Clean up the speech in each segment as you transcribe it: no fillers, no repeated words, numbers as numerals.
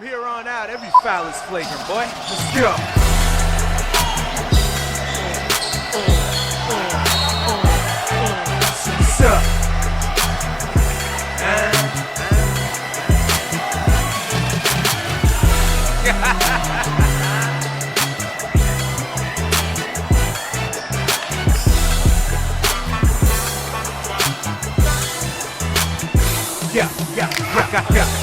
From here on out, every foul is flagrant, boy. Let's go. What's up?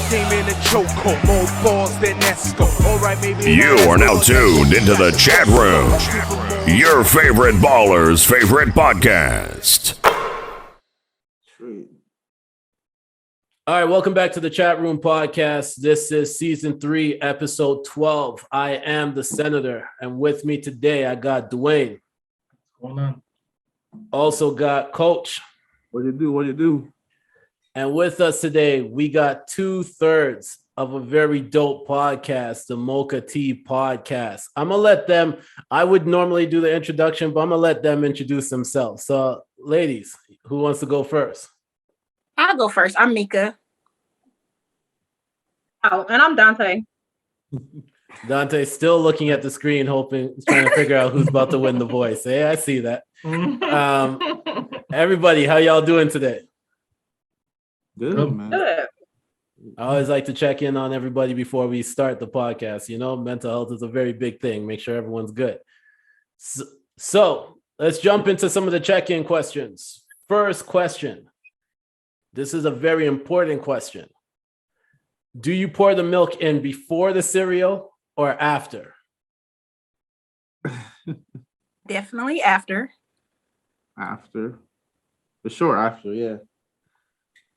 Came in a chokehold, more balls than Esco. All right, maybe you are now tuned into the chat room, your favorite baller's favorite podcast. All right, welcome back to the Chatroom Podcast. This is season 3, episode 12. I am the Senator, and with me today I got Dwayne. What's going on? Also got Coach. What you do? And with us today, we got 2/3 of a very dope podcast, the Mocha Tea Podcast. I'm going to let them, I would normally do the introduction, but I'm going to let them introduce themselves. So, ladies, who wants to go first? I'll go first. I'm Mika. Oh, and I'm Dante. Dante's still looking at the screen, trying to figure out who's about to win the voice. Hey, I see that. Everybody, how y'all doing today? Good, man. Good. I always like to check in on everybody before we start the podcast. You know, mental health is a very big thing. Make sure everyone's good. So let's jump into some of the check-in questions. First question. This is a very important question. Do you pour the milk in before the cereal or after? Definitely after. After. For sure, after, yeah.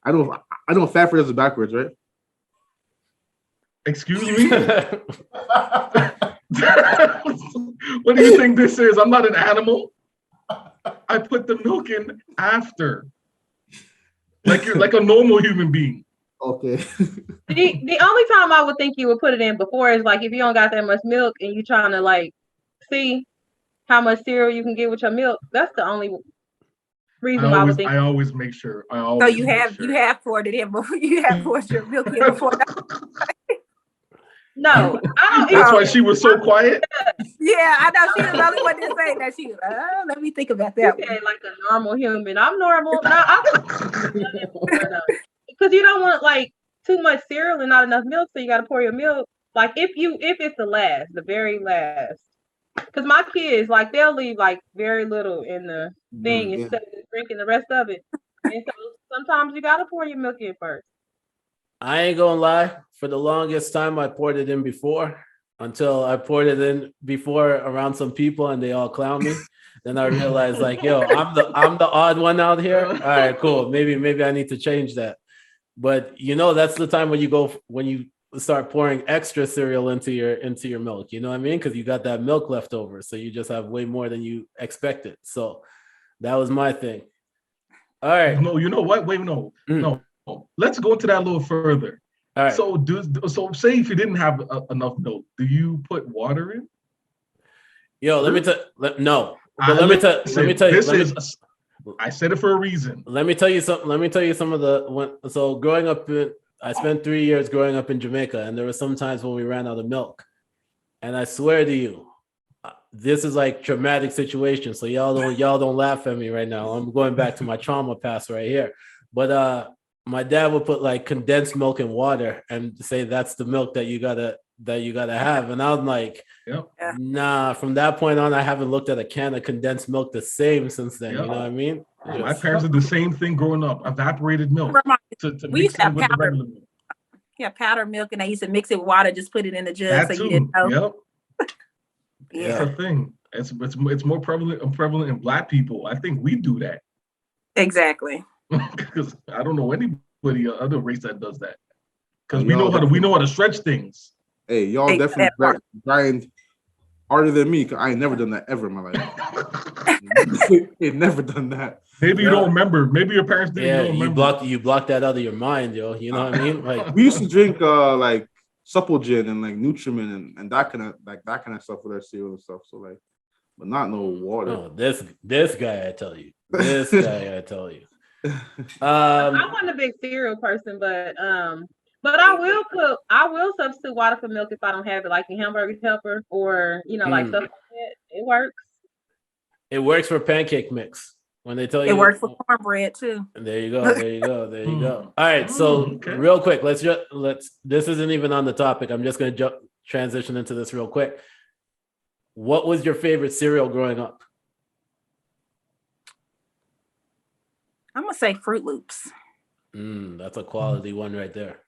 I know fat is backwards, right? Excuse me? What do you think this is? I'm not an animal. I put the milk in after. Like you're like a normal human being. Okay. The only time I would think you would put it in before is like if you don't got that much milk and you trying to like see how much cereal you can get with your milk. That's the only reason I would think. I always make sure. So you have poured it in before you have poured your milk in before. No, I don't. That's why she was so quiet. Yeah, I know she was the only one to say that. She was let me think about that. Okay, like a normal human. I'm normal. Because you don't want like too much cereal and not enough milk, so you got to pour your milk. Like if it's the very last. Because my kids, like, they'll leave like very little in the thing instead of drinking the rest of it. And so sometimes you gotta pour your milk in first. I ain't gonna lie. For the longest time, I poured it in before until I poured it in before around some people and they all clown me. Then I realized, like, yo, I'm the odd one out here. All right, cool. Maybe I need to change that. But you know, that's the time when you start pouring extra cereal into your milk. You know what I mean? Because you got that milk left over, so you just have way more than you expected. So that was my thing. All right. No, you know what? Wait, no. Let's go into that a little further. All right. So say if you didn't have enough milk, do you put water in? Yo, let me tell you. I said it for a reason. Let me tell you some of so growing up, I spent 3 years growing up in Jamaica, and there were some times when we ran out of milk. And I swear to you, this is like traumatic situation. So y'all don't laugh at me right now. I'm going back to my trauma past right here. But my dad would put like condensed milk in water and say that's the milk that you gotta have. And I was like, yep. Nah. From that point on, I haven't looked at a can of condensed milk the same since then. Yep. You know what I mean? My parents did the same thing growing up. Evaporated milk to mix it with the regular milk. Yeah, powdered milk, and I used to mix it with water, just put it in the jug so you didn't know. Yep. Yeah, that's the thing. It's more prevalent in Black people. I think we do that. Exactly. Because I don't know anybody other race that does that. Because we know how to stretch things. Hey, y'all definitely grind harder than me. Cause I ain't never done that ever in my life. Ain't never done that. Maybe you don't remember. Maybe your parents didn't. Yeah, remember. you blocked that out of your mind, yo. You know what I mean? Like we used to drink like Supplegen and like Nutriment and that kind of stuff with our cereal and stuff. So like, but not no water. No, this guy, I tell you. I'm not a big cereal person, but But I will cook. I will substitute water for milk if I don't have it, like in hamburger helper or like stuff like that. It works. It works for pancake mix. When they tell you It works for cornbread too. There you go. There you go. There you go. All right. So real quick, let's. This isn't even on the topic. I'm just going to transition into this real quick. What was your favorite cereal growing up? I'm gonna say Fruit Loops. That's a quality one right there.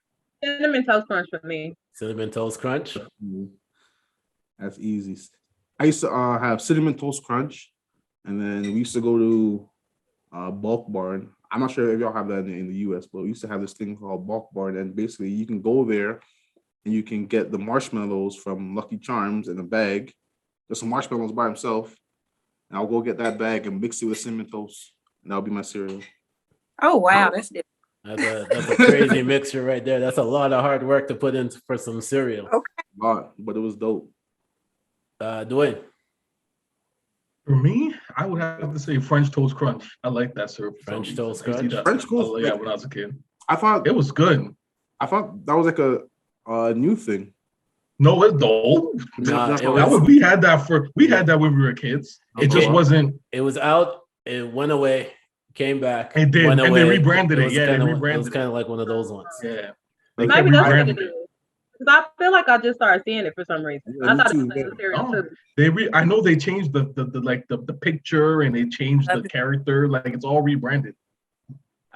Cinnamon Toast Crunch for me. Cinnamon Toast Crunch. That's easy. I used to have Cinnamon Toast Crunch, and then we used to go to Bulk Barn. I'm not sure if y'all have that in the US, but we used to have this thing called Bulk Barn, and basically you can go there and you can get the marshmallows from Lucky Charms in a bag. There's some marshmallows by himself, and I'll go get that bag and mix it with cinnamon toast, and that'll be my cereal. Oh wow, that's different. That's a crazy mixture right there. That's a lot of hard work to put in for some cereal. Okay. But it was dope. Dwayne. For me, I would have to say French Toast Crunch. I like that syrup. French Toast Crunch. French Toast. Yeah, when I was a kid. I thought it was good. I thought that was like a new thing. No, it's old. We had that when we were kids. It just wasn't. It was out. It went away. Came back. It did, and they rebranded it. Yeah, it was kind of like one of those ones. Yeah, maybe that's what it is. Because I feel like I just started seeing it for some reason. I thought it was a cereal too. I know they changed the picture and they changed the character. Like it's all rebranded.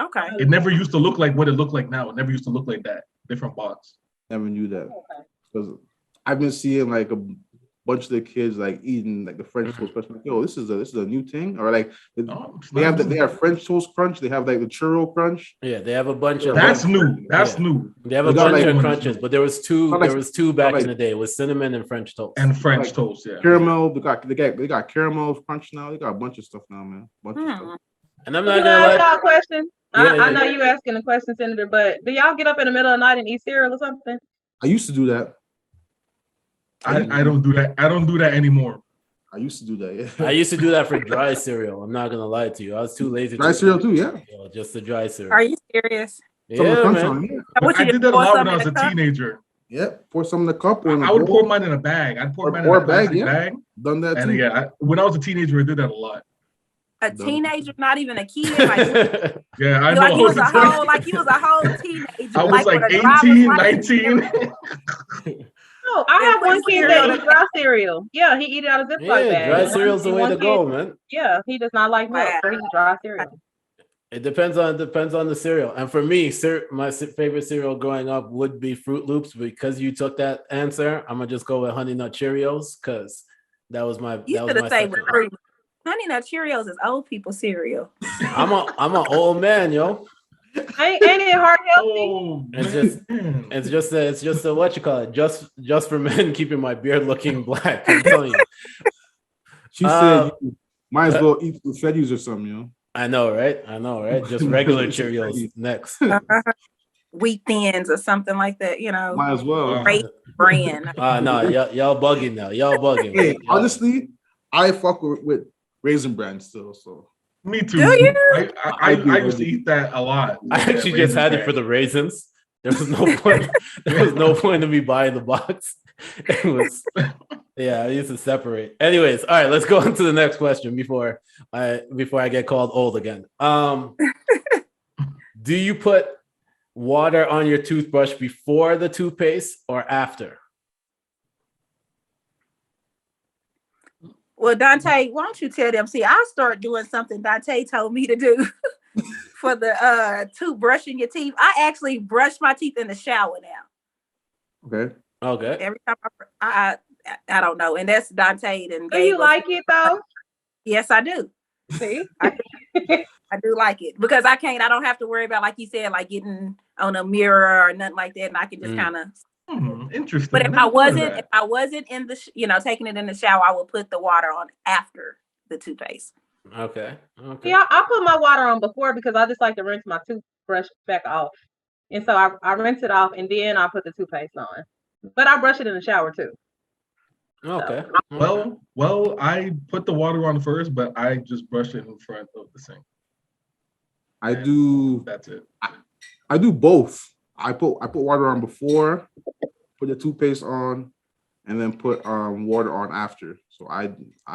Okay. It never used to look like what it looked like now. It never used to look like that. Different box. Never knew that. Because I've been seeing like a bunch of the kids like eating like the French Toast Crunch. Like, yo, this is a new thing, or like they have French Toast Crunch. They have like the churro crunch. Yeah, they have a bunch of. That's new. That's new. They have a bunch of crunches, but there was two. There was two back in the day. It was cinnamon and French toast. And French toast, yeah. Caramel. They got caramel crunch now. They got a bunch of stuff now, man. Bunch of stuff. And I'm not gonna ask y'all a question. I know you asking a question, Senator, but do y'all get up in the middle of the night and eat cereal or something? I used to do that. I don't do that. I don't do that anymore. I used to do that. Yeah. I used to do that for dry cereal. I'm not gonna lie to you. I was too lazy. Dry cereal too, yeah. Just the dry cereal. Are you serious? Yeah, man. I did that a lot when I was a teenager. Yeah, pour some in the cup. I would pour mine in a bag. I'd pour mine in a plastic bag. Done that too. And when I was a teenager, I did that a lot. A teenager, not even a kid. Like, yeah, I know. Like he was a whole teenager. I was like 18, 19. Oh, I have one kid that eats dry cereal. Yeah, he eat it out of Ziploc bag. Dry cereal's the way to go, man. Yeah, he does not like milk, so he eats dry cereal. It depends on the cereal. And for me, my favorite cereal growing up would be Fruit Loops. Because you took that answer, I'm gonna just go with Honey Nut Cheerios because that was my. You should have said Fruit. Honey Nut Cheerios is old people cereal. I'm an old man, yo. Ain't it heart healthy? Oh, it's just a what you call it, just for men keeping my beard looking black. I'm telling you. She said you might as well eat the Freddies or something, you know. I know, right? Just regular Cheerios next. Wheat Thins or something like that, you know. Might as well. Great brand. No, y'all bugging now. Y'all bugging. Hey, honestly, I fuck with Raisin Bran still, so. Me too. Do you? I used to eat that a lot. I actually just had it for the raisins. There was no point. There was no point in me buying the box. It was, I used to separate. Anyways, all right, let's go on to the next question before I get called old again. Do you put water on your toothbrush before the toothpaste or after? Well, Dante, why don't you tell them? See, I start doing something Dante told me to do for the brushing your teeth. I actually brush my teeth in the shower now. Okay. Every time I don't know, and that's Dante. And do you like it though? Yes, I do. See, I do like it because I don't have to worry about, like you said, like getting on a mirror or nothing like that, and I can just kind of. Interesting. But if I wasn't in the taking it in the shower, I would put the water on after the toothpaste. Okay. Yeah, I put my water on before because I just like to rinse my toothbrush back off, and so I rinse it off and then I put the toothpaste on. But I brush it in the shower too. Okay. So. Well, I put the water on first, but I just brush it in front of the sink. I do. That's it. I do both. I put water on before, put the toothpaste on, and then put water on after. So I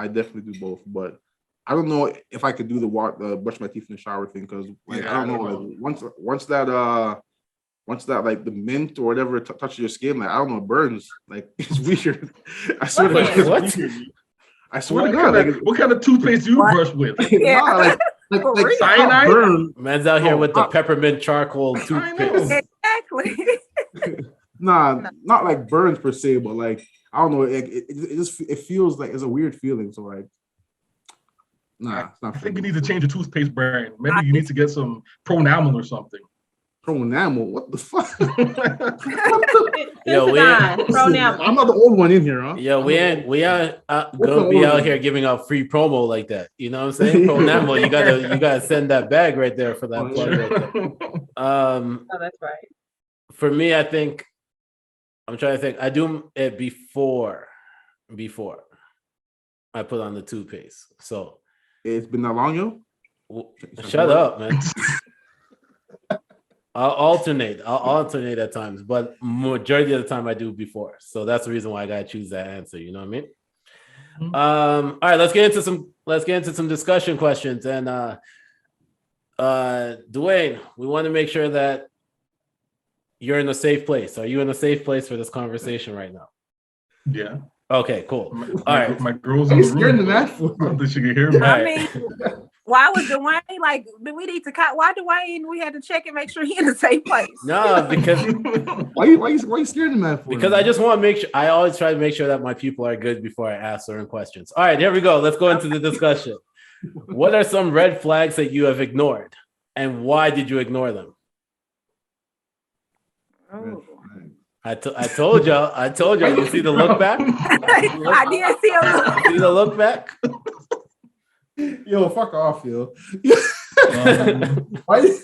definitely do both, but I don't know if I could do the brush my teeth in the shower thing because like I don't know. Like once that like the mint or whatever touches your skin, like I don't know, it burns. Like it's weird. I swear to God, What? I swear to God. What kind of toothpaste do you brush with? Yeah. Nah, like cyanide? burn. Man's out here with the peppermint charcoal toothpaste. Exactly. Nah, not like burns per se, but like I don't know. It just feels like it's a weird feeling. So like, nah, it's not. I think you need to change your toothpaste brand. Maybe you need to get some Pronamel or something. Pronamel? What the fuck? Yo, Pronamel. I'm not the old one in here, huh? Yo, we ain't gonna be out here giving out free promo like that. You know what I'm saying? Pronamel, you gotta send that bag right there for that plug right there. Oh, that's right. For me, I think I'm trying to think. I do it before I put on the toothpaste. So It's been that long, yo. shut up, man. I'll alternate at times, but majority of the time I do before. So that's the reason why I gotta choose that answer. You know what I mean? Mm-hmm. All right, let's get into some discussion questions. And Dwayne, we want to make sure that you're in a safe place. Are you in a safe place for this conversation right now? Yeah. Okay, cool. All right. My girl's Are in you the scared room. of that? I don't think she can hear me. I mean, why was Dwayne like? Do we need to cut? Why Dwayne? We had to check and make sure he's in the same place. No, because Why you scared of that for? because I just want to make sure. I always try to make sure that my people are good before I ask certain questions. All right, here we go. Let's go into the discussion. What are some red flags that you have ignored, and why did you ignore them? Oh. I told y'all. You see the look back? I did see him. See the look back? Yo, fuck off, yo. Why?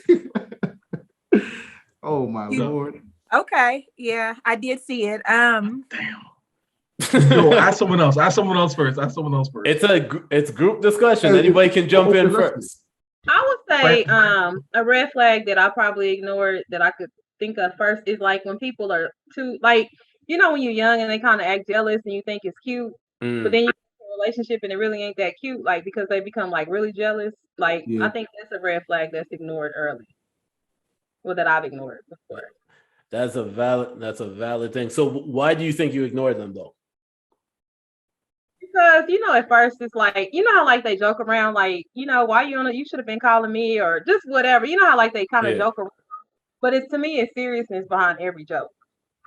Oh my lord. Okay, yeah, I did see it. Damn. Yo, ask someone else. Ask someone else first. It's group discussion. Anybody can jump in first. I would say a red flag that I probably ignored that I could think of first is like when people are too like, you know, when you're young and they kind of act jealous and you think it's cute, but then you get in a relationship and it really ain't that cute, like because they become like really jealous. Like I think that's a red flag that's ignored early. Well, that I've ignored before. That's a valid thing. So why do you think you ignored them though? Because you know, at first it's like, you know how like they joke around, like, you know, why you should have been calling me or just whatever. You know how like they kind of joke around. But to me, it's seriousness behind every joke.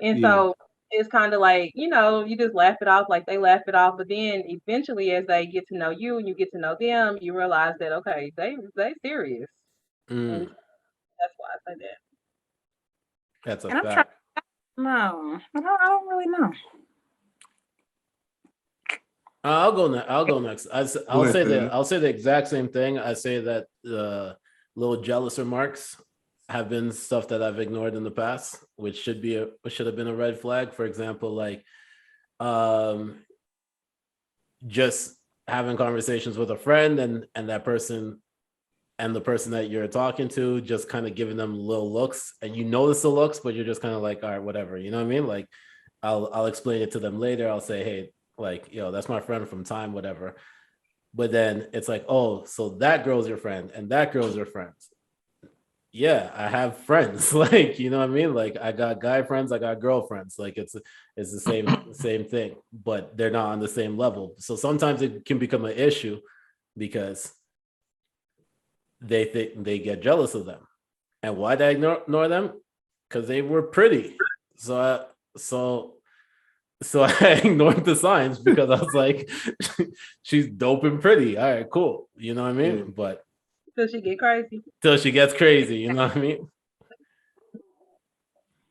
And so it's kind of like, you know, you just laugh it off, like they laugh it off. But then eventually, as they get to know you and you get to know them, you realize that, okay, they serious. And that's why I say that. That's a And fact. No, I don't really know. I'll go next. I'll say the exact same thing. I say that little jealous remarks have been stuff that I've ignored in the past, which should have been a red flag. For example, like just having conversations with a friend and that person and the person that you're talking to, just kind of giving them little looks, and you notice the looks, but you're just kind of like, all right, whatever. You know what I mean? Like I'll explain it to them later. I'll say, hey, like, yo, that's my friend from time, whatever. But then it's like, oh, so that girl's your friend and that girl's your friend. Yeah, I have friends. Like, you know what I mean? Like I got guy friends, I got girlfriends. Like it's the same thing, but they're not on the same level. So sometimes it can become an issue because they think they get jealous of them. And why did I ignore them? Because they were pretty. So I ignored the signs because I was like, she's dope and pretty. All right, cool. You know what I mean? Yeah. But Till she get crazy. till she gets crazy, you know what I mean?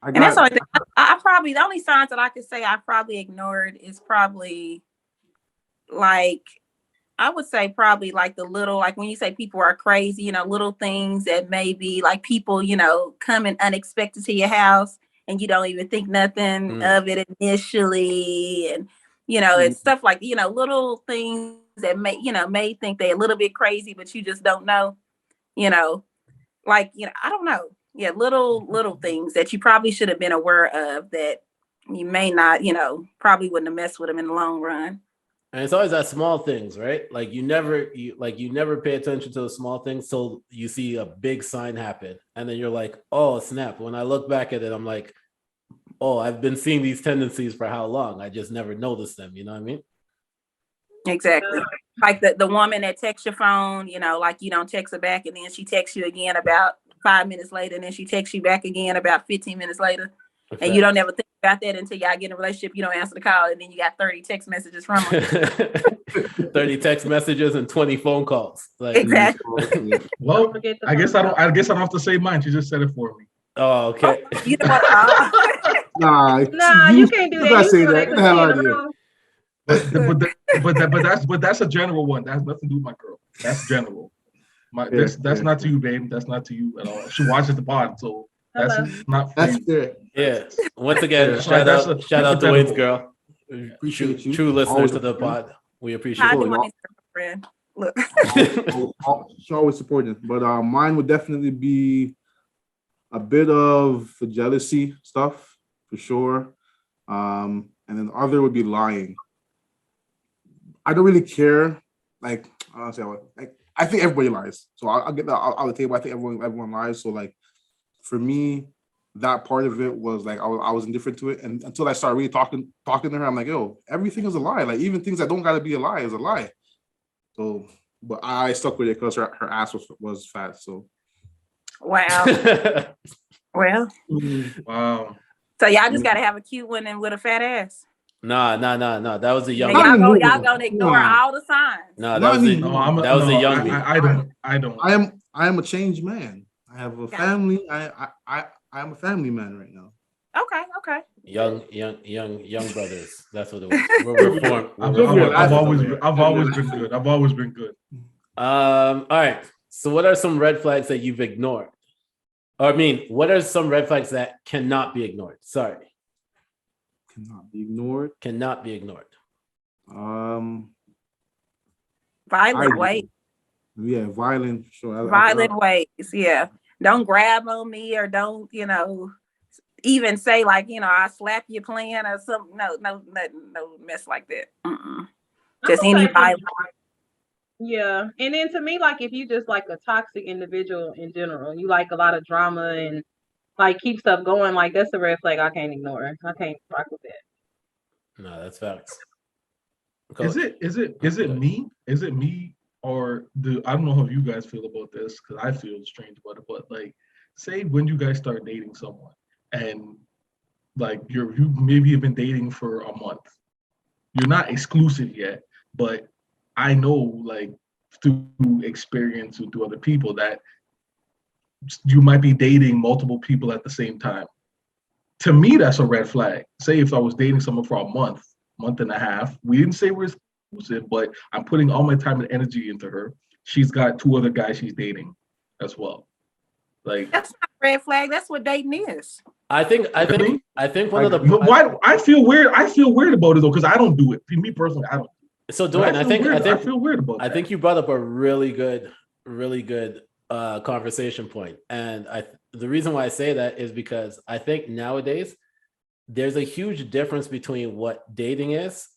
And that's the only thing. I probably, the only signs that I could say I probably ignored is probably like, I would say probably like the little, like when you say people are crazy, you know, little things that maybe like people, you know, coming unexpected to your house and you don't even think nothing of it initially. And, you know, it's stuff like, you know, little things that may think they're a little bit crazy, but you just don't know, you know, like, you know, I don't know. Yeah, little things that you probably should have been aware of that you may not, probably wouldn't have messed with them in the long run. And it's always that small things, right? Like you never pay attention to the small things till you see a big sign happen, and then you're like, "Oh snap!" When I look back at it, I'm like, "Oh, I've been seeing these tendencies for how long? I just never noticed them." You know what I mean? Exactly. Like the woman that texts your phone, like you don't text her back, and then she texts you again about 5 minutes later, and then she texts you back again about 15 minutes later. Okay. And you don't ever think about that until y'all get in a relationship. You don't answer the call, and then you got 30 text messages from her. 30 text messages and 20 phone calls. Like, exactly. Well, I guess I don't have to say mine. She just said it for me. Oh, okay. You know what? Nah, you can't do that. Say that. Get the hell out of here. But that's a general one. That has nothing to do with my girl. That's general. That's not to you, babe. That's not to you at all. She watches the pod, so that's not. That's fair. Yeah. Once again, shout out Dwayne's girl. Appreciate you. True listener Always to the pod. We appreciate Hi, you. Dwayne's friend. Look. She's always supporting, but mine would definitely be a bit of the jealousy stuff for sure, and then the other would be lying. I don't really care. Like honestly, I think everybody lies, so I'll get that out of the table. I think everyone lies. So like for me, that part of it was like I was indifferent to it, and until I started really talking to her, I'm like, yo, everything is a lie. Like even things that don't gotta be a lie is a lie. So, but I stuck with it because her ass was fat. So, wow. Well, wow. So y'all just gotta have a cute one and with a fat ass. Nah. That was a young. Y'all gonna ignore all the signs. No, that was a young me. I don't. I am a changed man. I have a family. I am a family man right now. Okay. Young brothers. That's what it was. We're reformed. I've always been good. All right. So what are some red flags that you've ignored? Or I mean, what are some red flags that cannot be ignored? Sorry. Cannot be ignored. Violent ways. Yeah, violent for sure. Violent ways. Yeah. Don't grab on me or don't, even say like, I slap you playing or something. No mess like that. Just any violence. Yeah. And then to me, like if you just like a toxic individual in general, you like a lot of drama and like keep stuff going, like that's a red flag I can't ignore. I can't rock with that. No, that's facts. Is it me? Is it me or I don't know how you guys feel about this because I feel strange about it, but like say when you guys start dating someone and like you maybe have been dating for a month. You're not exclusive yet, but I know like through experience and through other people that you might be dating multiple people at the same time. To me, that's a red flag. Say if I was dating someone for a month and a half, we didn't say we're exclusive, but I'm putting all my time and energy into her. She's got 2 other guys she's dating as well. Like that's not a red flag. That's what dating is. I think one of the why I feel weird. I feel weird about it though because I don't do it. Me personally, I don't. So Dwayne, I feel weird about that. I think you brought up a really good conversation point. And the reason why I say that is because I think nowadays there's a huge difference between what dating is,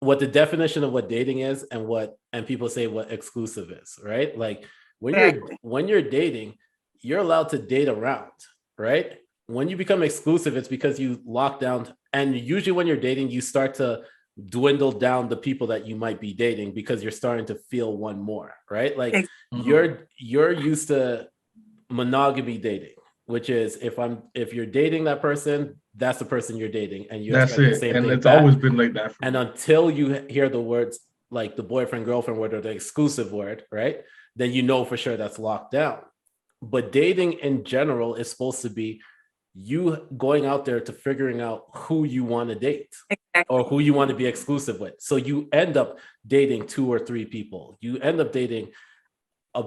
what the definition of what dating is, and people say what exclusive is, right? Like when you're dating, you're allowed to date around, right? When you become exclusive, it's because you lock down. And usually when you're dating, you start to dwindle down the people that you might be dating because you're starting to feel one more, right? Like you're used to monogamy dating, which is if you're dating that person, that's the person you're dating, and you that's expect it. The same and thing it's back. Always been like that. And until you hear the words like the boyfriend girlfriend word or the exclusive word, right? Then you know for sure that's locked down. But dating in general is supposed to be you going out there to figuring out who you want to date or who you want to be exclusive with. So you end up dating 2 or 3 people. You end up dating a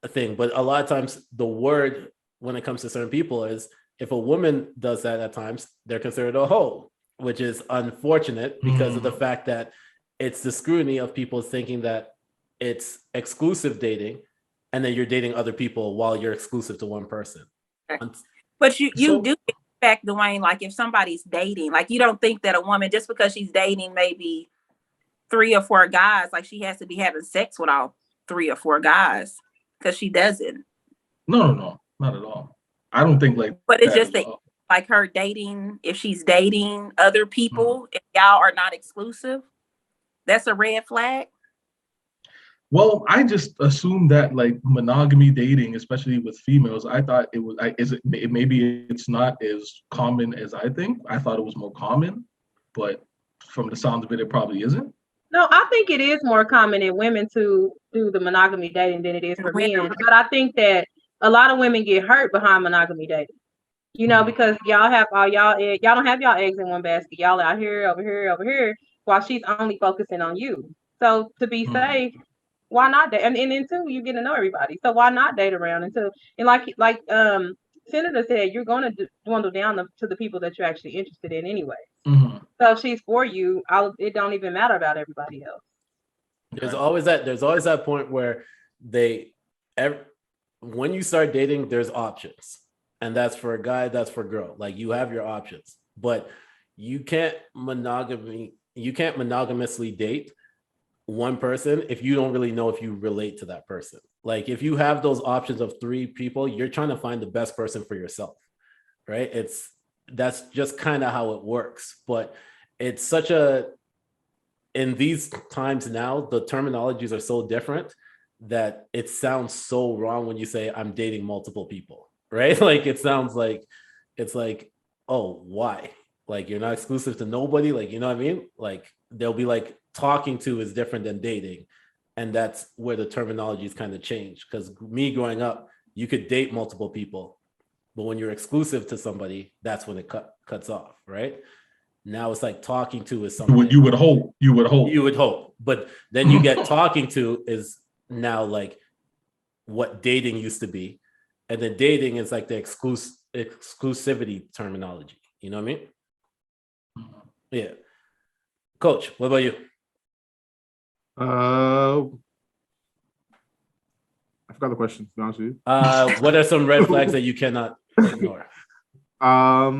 thing. But a lot of times the word when it comes to certain people is if a woman does that at times, they're considered a hoe, which is unfortunate because of the fact that it's the scrutiny of people thinking that it's exclusive dating and then you're dating other people while you're exclusive to one person. But you do expect, Dwayne, like if somebody's dating, like you don't think that a woman, just because she's dating maybe 3 or 4 guys, like she has to be having sex with all 3 or 4 guys, because she doesn't. No, not at all. I don't think like. But it's just that, like her dating, if she's dating other people, if y'all are not exclusive, that's a red flag. Well, I just assumed that like monogamy dating, especially with females, I thought it was. Maybe it's not as common as I think. I thought it was more common, but from the sound of it, it probably isn't. No, I think it is more common in women to do the monogamy dating than it is for men. But I think that a lot of women get hurt behind monogamy dating. You know, because y'all have all y'all don't have y'all eggs in one basket. Y'all out here, over here, while she's only focusing on you. So to be safe, why not date? And then too, you get to know everybody. So why not date around until, and like Senator said, you're going to dwindle down to the people that you're actually interested in anyway. So if she's for you, it don't even matter about everybody else. There's always that point where when you start dating, there's options. And that's for a guy, that's for a girl. Like you have your options, but you can't monogamously date one person if you don't really know if you relate to that person. Like if you have those options of 3 people, you're trying to find the best person for yourself, right? That's just kind of how it works. But it's in these times now, the terminologies are so different that it sounds so wrong when you say I'm dating multiple people, right? Like it sounds like it's like, oh, why? Like you're not exclusive to nobody. Like, you know what I mean? Like they'll be like, talking to is different than dating. And that's where the terminology is kind of changed. Because me growing up, you could date multiple people, but when you're exclusive to somebody, that's when it cuts off, right? Now it's like talking to is something you would hope. But then you get talking to is now like what dating used to be. And then dating is like the exclusivity terminology. You know what I mean? Yeah. Coach, what about you? I forgot the question, to be honest with you. What are some red flags that you cannot ignore? I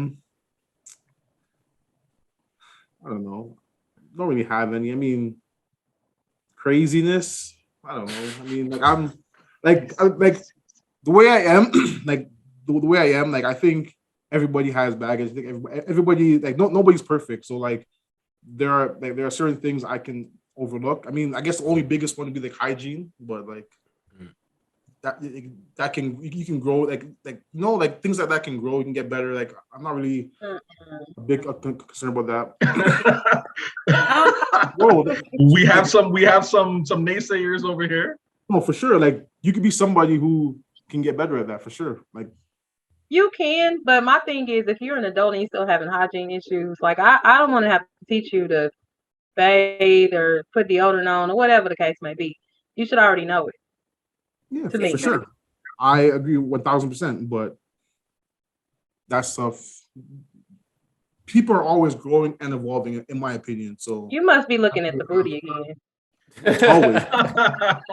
don't know. Don't really have any. I mean, craziness. I don't know. I mean, like I'm like the way I am, like the way I am, like I think everybody has baggage. I think everybody like nobody's perfect. So like there are certain things I can overlook. I mean, I guess the only biggest one would be like hygiene, but like that can you can grow like like things like that can grow. You can get better. Like I'm not really a big concerned about that. Whoa, we have some naysayers over here. No, for sure. Like you could be somebody who can get better at that for sure. Like you can, but my thing is, if you're an adult and you're still having hygiene issues, like I don't want to have to teach you to bathe or put deodorant on or whatever the case may be. You should already know it. Yeah, for sure. I agree 1,000%. But that stuff, people are always growing and evolving, in my opinion. So you must be looking at the booty again. Always.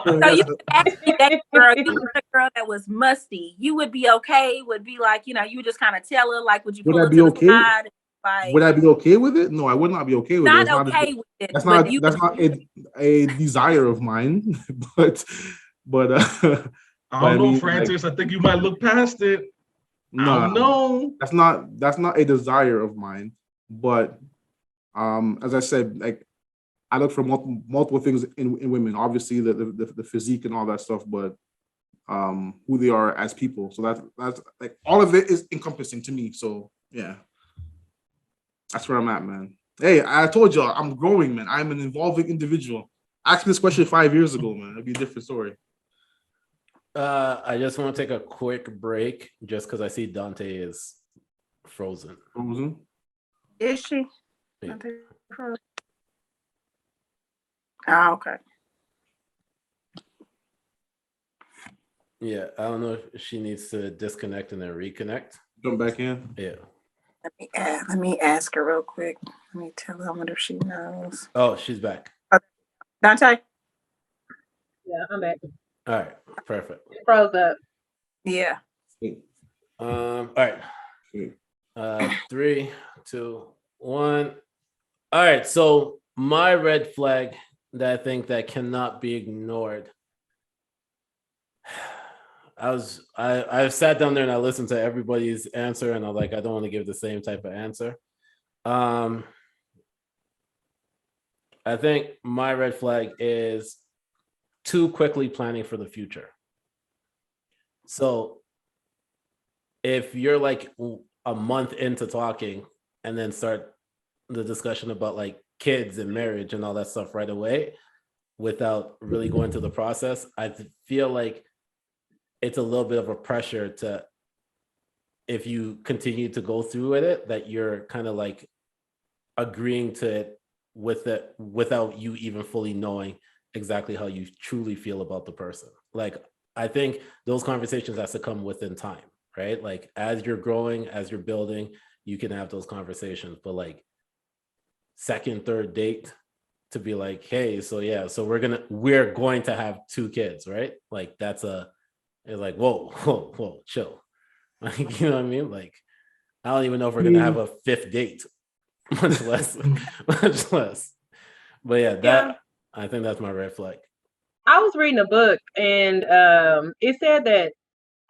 So you actually that girl, you were a girl that was musty. You would be okay. Would be like, you would just kind of tell her, like, would you pull her to the side? Like, would I be okay with it? No, I would not be okay with it. Not okay with it. That's not a desire of mine. but I don't know, Francis. Like, I think you might look past it. No, that's not a desire of mine. But as I said, like I look for multiple things in women. Obviously, the physique and all that stuff, but who they are as people. So that's like all of it is encompassing to me. So yeah. That's where I'm at, man. Hey, I told y'all I'm growing, man. I'm an evolving individual. Ask me this question 5 years ago, man. It'd be a different story. I just want to take a quick break just because I see Dante is frozen. Frozen? Is she? Yeah. Oh, okay. Yeah, I don't know if she needs to disconnect and then reconnect. Jump back in? Yeah. Let me ask her real quick. Let me tell her. I wonder if she knows. Oh, she's back. Dante? Yeah, I'm back. All right, perfect. It froze up. Yeah. All right. 3, 2, 1. All right. So my red flag that I think that cannot be ignored. I sat down there and I listened to everybody's answer, and I'm like, I don't want to give the same type of answer. I think my red flag is too quickly planning for the future. So if you're like a month into talking and then start the discussion about like kids and marriage and all that stuff right away without really going through the process, I feel like it's a little bit of a pressure to, if you continue to go through with it, that you're kind of like agreeing to it with it without you even fully knowing exactly how you truly feel about the person. Like, I think those conversations has to come within time, right? Like as you're growing, as you're building, you can have those conversations, but like second, third date to be like, hey, so yeah, so we're going to have 2 kids, right? Like it's like, whoa, chill. Like, you know what I mean? Like, I don't even know if we're going to have a 5th date, much less. But yeah, I think that's my red flag. I was reading a book and it said that,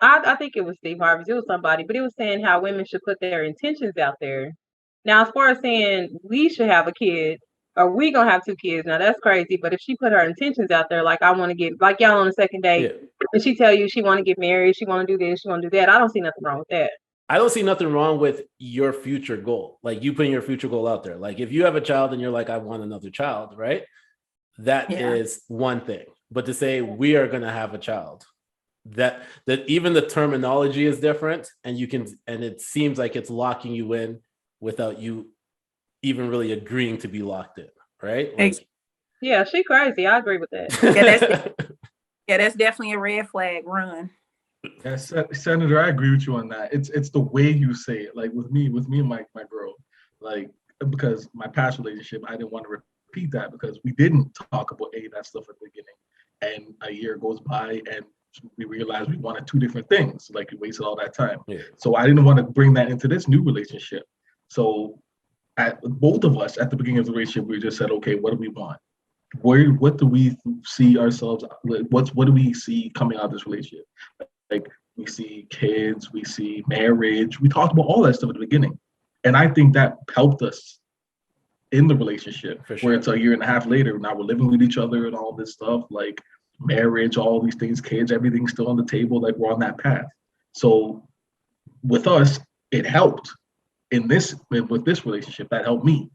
I think it was Steve Harvey, it was somebody, but it was saying how women should put their intentions out there. Now, as far as saying we should have a kid or we gonna have 2 kids, now that's crazy. But if she put her intentions out there, like I want to get, like y'all on the second date, and she tell you she want to get married, she want to do this, she want to do that, I don't see nothing wrong with that. I don't see nothing wrong with your future goal. Like you putting your future goal out there. Like if you have a child and you're like, I want another child, right? That is one thing. But to say we are going to have a child, that even the terminology is different, and it seems like it's locking you in without you even really agreeing to be locked in, right? Like, yeah, she crazy. I agree with that. That's definitely a red flag. Run. Yeah, Senator, I agree with you on that. It's the way you say it. Like with me and my girl, like, because my past relationship, I didn't want to repeat that because we didn't talk about that stuff at the beginning. And a year goes by and we realized we wanted 2 different things. Like we wasted all that time. Yeah. So I didn't want to bring that into this new relationship. So both of us at the beginning of the relationship, we just said, okay, what do we want? What do we see ourselves? What do we see coming out of this relationship? Like we see kids, we see marriage. We talked about all that stuff at the beginning. And I think that helped us in the relationship. For sure. Where it's a year and a half later, now we're living with each other and all this stuff, like marriage, all these things, kids, everything's still on the table, like we're on that path. So with us, it helped with this relationship. That helped me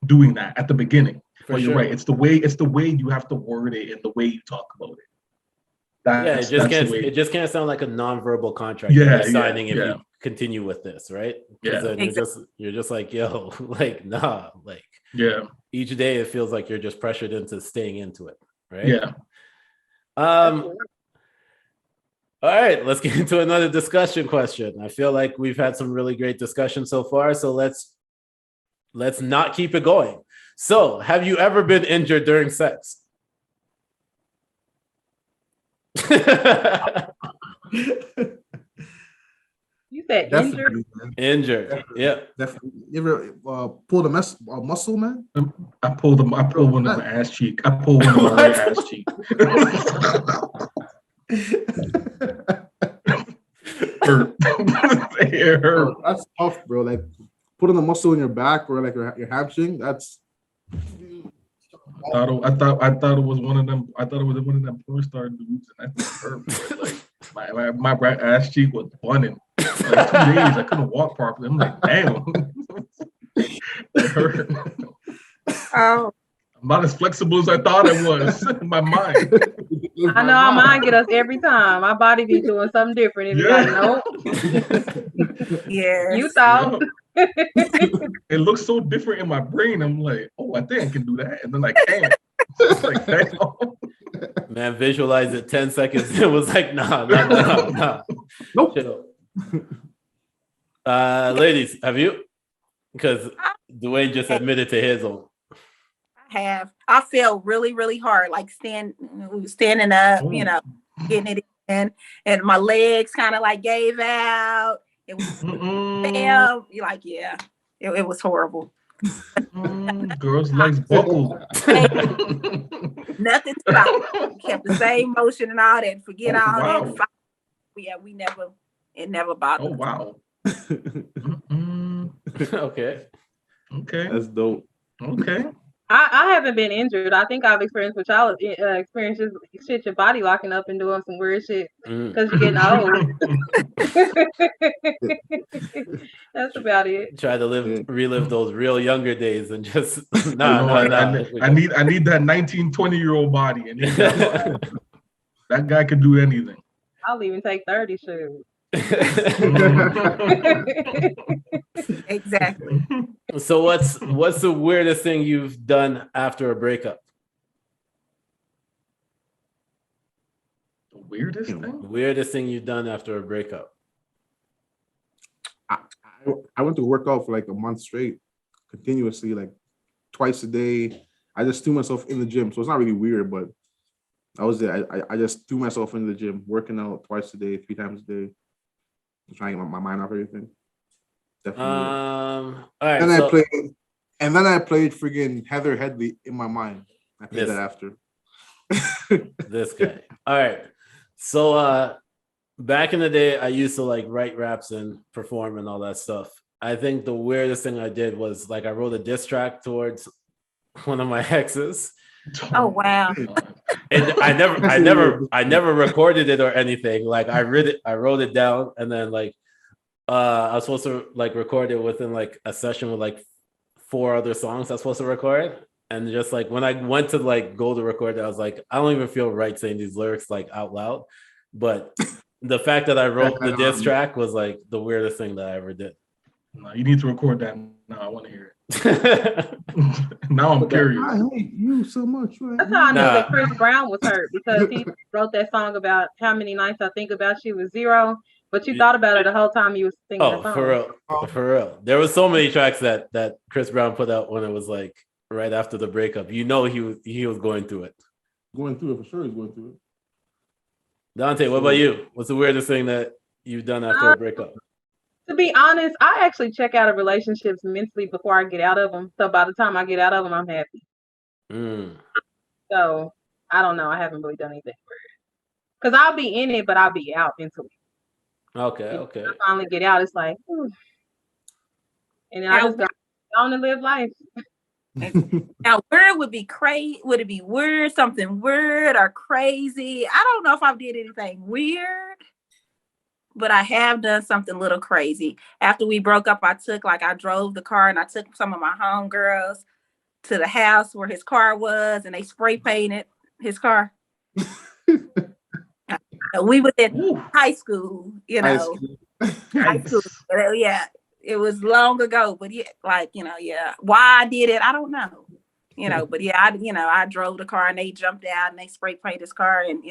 doing that at the beginning. But you're right, it's the way you have to word it and the way you talk about it. It just can't sound like a non-verbal contract you're signing if you continue with this, right? Because then you're just like, yo, like, nah, like, each day it feels like you're just pressured into staying into it, right? Yeah. All right, let's get into another discussion question. I feel like we've had some really great discussion so far, so let's not keep it going. So, have you ever been injured during sex? You said definitely, injured? Injured. Definitely. Yeah. Definitely. You ever pulled a muscle, man? I pulled one of my ass cheek. I pulled one of my right ass cheek. Hurt. It hurt. Oh, that's tough, bro. Like putting a muscle in your back or like your hamstring. That's. I thought it was one of them. I thought it was one of them porn star dudes, and that hurt. Like my right ass cheek was bunning. Like 2 days, I couldn't walk properly. I'm like, damn. It hurt. Oh. I'm not as flexible as I thought I was in my mind. I know our mind get us every time. Our body be doing something different. Nope. Yeah. You thought. It looks so different in my brain. I'm like, oh, I think I can do that. And then I can't. It's like, damn. Man, visualize it 10 seconds. It was like, nah. Nope. Chill. Ladies, have you? Because Dwayne just admitted to his own. I have. I feel really, really hard, like standing up, getting it in, and my legs kind of like gave out, It was bam. You're like, yeah, it was horrible. Girls' legs buckled. Nothing stopped. Kept the same motion and all that. Forget all that. Yeah, it never bothered. Oh wow. Okay. That's dope. Okay. I haven't been injured. I think I've experienced what y'all experienced shit, your body locking up and doing some weird shit because you're getting old. That's about it. Try to relive those real younger days and just I need that 19, 20-year-old body. And that guy can do anything. I'll even take 30 shoes. Exactly. So what's the weirdest thing you've done after a breakup? The weirdest thing? Weirdest thing you've done after a breakup? I went to work out for like a month straight, continuously, like twice a day. I just threw myself in the gym. So it's not really weird, but I was there. I just threw myself in the gym, working out twice a day, 3 times a day, trying to get my mind off everything. Definitely. All right. And then I played friggin' Heather Headley in my mind. I played that after. This guy. All right. So back in the day, I used to like write raps and perform and all that stuff. I think the weirdest thing I did was like I wrote a diss track towards one of my exes. Oh wow. And I never recorded it or anything. Like I wrote it down, and then like I was supposed to like record it within like a session with like 4 other songs I was supposed to record. And just like when I went to like go to record it, I was like, I don't even feel right saying these lyrics like out loud. But the fact that I wrote the diss track was like the weirdest thing that I ever did. No, you need to record that now. I want to hear it. Now I'm curious. I hate you so much. Right? That's how I knew that Chris Brown was hurt, because he wrote that song about how many nights I think about you was 0, but you thought about it the whole time you was singing the song. For real. There was so many tracks that Chris Brown put out when it was like right after the breakup. You know he was going through it. Going through it, for sure he's going through it. Dante, what about you? What's the weirdest thing that you've done after a breakup? To be honest, I actually check out of relationships mentally before I get out of them. So by the time I get out of them, I'm happy. So I don't know. I haven't really done anything weird. Because I'll be in it, but I'll be out mentally. Okay. When I finally get out, it's like, and then I just go on and live life. Now, weird would be crazy. Would it be weird, something weird or crazy? I don't know if I did anything weird, but I have done something a little crazy. After we broke up, I drove the car and I took some of my homegirls to the house where his car was, and they spray painted his car. We were in high school, high school. Yeah, it was long ago, but why I did it, I don't know. But yeah, I drove the car and they jumped out and they spray painted his car and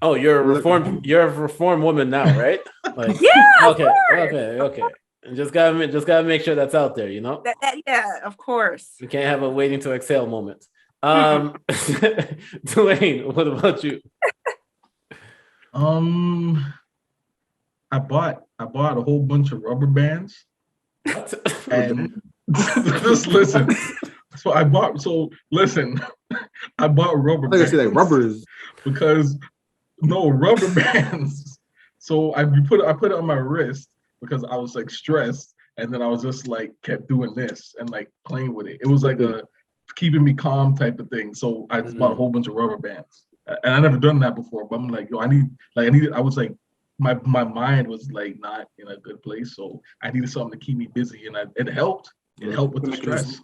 Oh, you're a reformed woman now, right? Like, yeah. Okay. And just gotta make sure that's out there, Yeah, of course. We can't have a waiting to exhale moment. Dwayne, what about you? I bought a whole bunch of rubber bands. And just listen. I bought rubber bands. I say like rubbers. Because rubber bands. So I put it on my wrist because I was like stressed, and then I was just like kept doing this and like playing with it. It was like a keeping me calm type of thing. So I just bought a whole bunch of rubber bands. And I never done that before, but I'm like, I was like, my mind was like not in a good place, so I needed something to keep me busy, and it helped. It helped with the stress.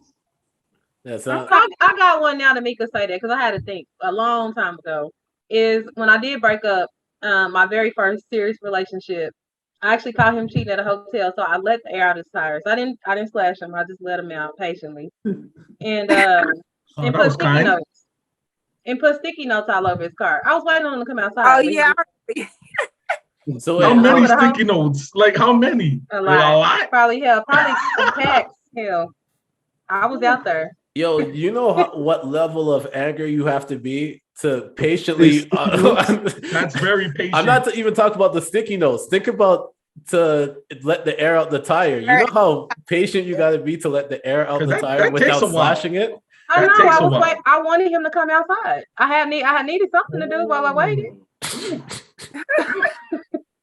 I got one now to make us say that, because I had to think a long time ago. Is when I did break up, my very first serious relationship. I actually caught him cheating at a hotel, so I let the air out his tires. I didn't slash him. I just let him out patiently, and put sticky notes. And put sticky notes all over his car. I was waiting on him to come outside. Oh yeah. So how many sticky notes? Like how many? A lot. Probably packs. Hell, I was out there. Yo, you know what level of anger you have to be to patiently? That's very patient. I'm not to even talk about the sticky notes. Think about to let the air out the tire. You know how patient you got to be to let the air out the tire without slashing it. I know. I wanted him to come outside. I needed something to do while I waited.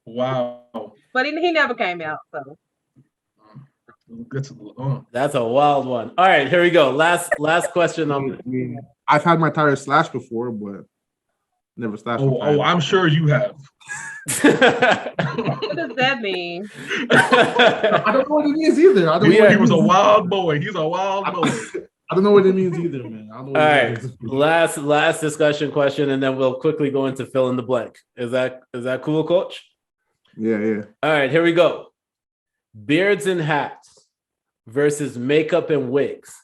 Wow. But he never came out. So that's a wild one. All right, here we go. Last question. I've had my tires slashed before, but never slashed. Oh, I'm sure you have. What does that mean? I don't know what it means either. He was a wild boy. He's a wild boy. I don't know what it means either, man. I don't know All right, last discussion question, and then we'll quickly go into fill in the blank. Is that cool, Coach? Yeah. All right, here we go. Beards and hats versus makeup and wigs.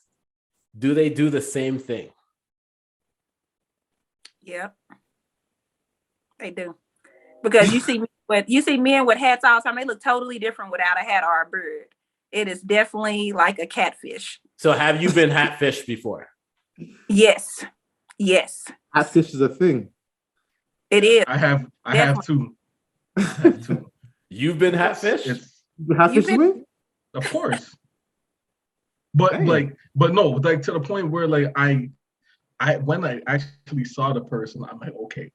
Do they do the same thing? Yep, they do. Because you see men with hats all the time, they look totally different without a hat or a beard. It is definitely like a catfish. So have you been hatfished before? Yes. Hatfish is a thing. It is. I have too. You've been hatfished? Hatfish me? Of course. But no, to the point where I when I actually saw the person, I'm like, okay.